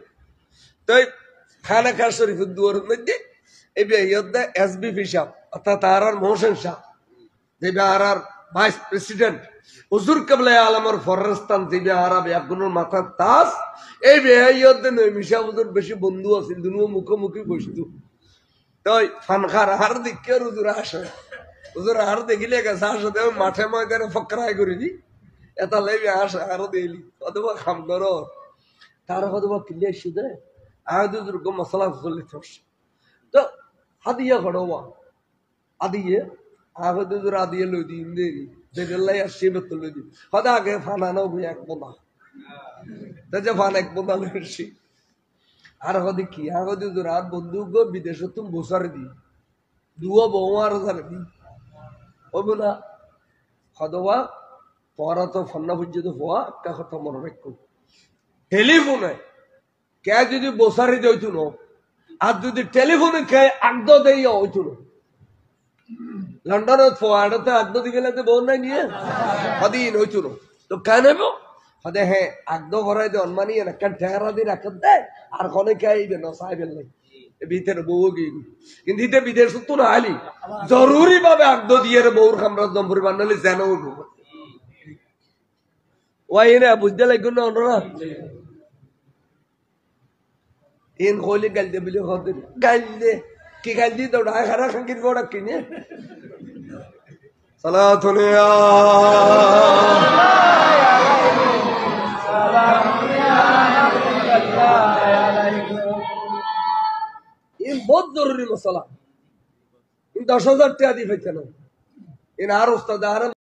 তো খানা খা শরীফের দুয়ারের মধ্যে এই ইয়দা এসবি হিসাব অর্থাৎ তার মোহসেন শাহ যে আর ভাইস প্রেসিডেন্ট হুজুর কাবলা আলমর ফরস্তান যে আরব একগুলোর মাথার তাস এই বেহাইয়তে নৈমিষা হুজুর বেশি বন্ধু আছে দুনো মুখোমুখি বসতো তো ফানখার হার দিকে হুজুর আসে হুজুর হার দেখিলে গেছে আসে মাঠে ময়দানে ফকরাই করে দি এটা লেবে আসে আরো দিলি অথবা খাম করো তার অথবা ক্লিয়ার শুধু আগে হুজুর গো মশলা চলে তো হাদিয়া ঘড়োয়া আদিয়ে আগে হুজুর আদিয়ে লই দিন দেরি যেগুলাই আসছে বেতন লই দি হদা আগে ফানানো বই এক বোনা যে ফান এক বোনা লইছি আর হদি কি আগে হুজুর আর বন্ধু গো বিদেশে তুমি বসার দি দুয়া বউ আর জানে দি ও বোনা হদবা তোরা তো ফন্না পর্যন্ত হওয়া একটা কথা মনে রাখো টেলিফোনে কে যদি বসারি দিত না আর যদি টেলিফোনে কে আগদ দেই হইতো না লন্ডনের ফোয়াড়তে আগদ দিবে না বউ নাই নিয়ে হদিন হইতো না তো কেন হদে হ্যাঁ আগদ ভরাই দে অনমানিয়ে না কেন ঠেকারা দিয়ে রাখত দেয় আর কনে কে আইবে না সাহেবের নাই ভিতরে বউ গিয়ে কিন্তু ইতে বিদেশ তো না আলি জরুরি ভাবে আগদ দিয়ে বউর খামরা দম পরিবার নাহলে যেন ওই রে বুঝতে লাগবে না না ইন কোহলি গাল দে বলে হতে গাল দে কি গাল দি তো ঢাকা খারা খাঙ্কির বড় কিনে সালাতুন ইয়া ইন বহুত জরুরি মশলা ইন 10,000 টাকা দি ফেলতে না ইন আর উস্তাদ আর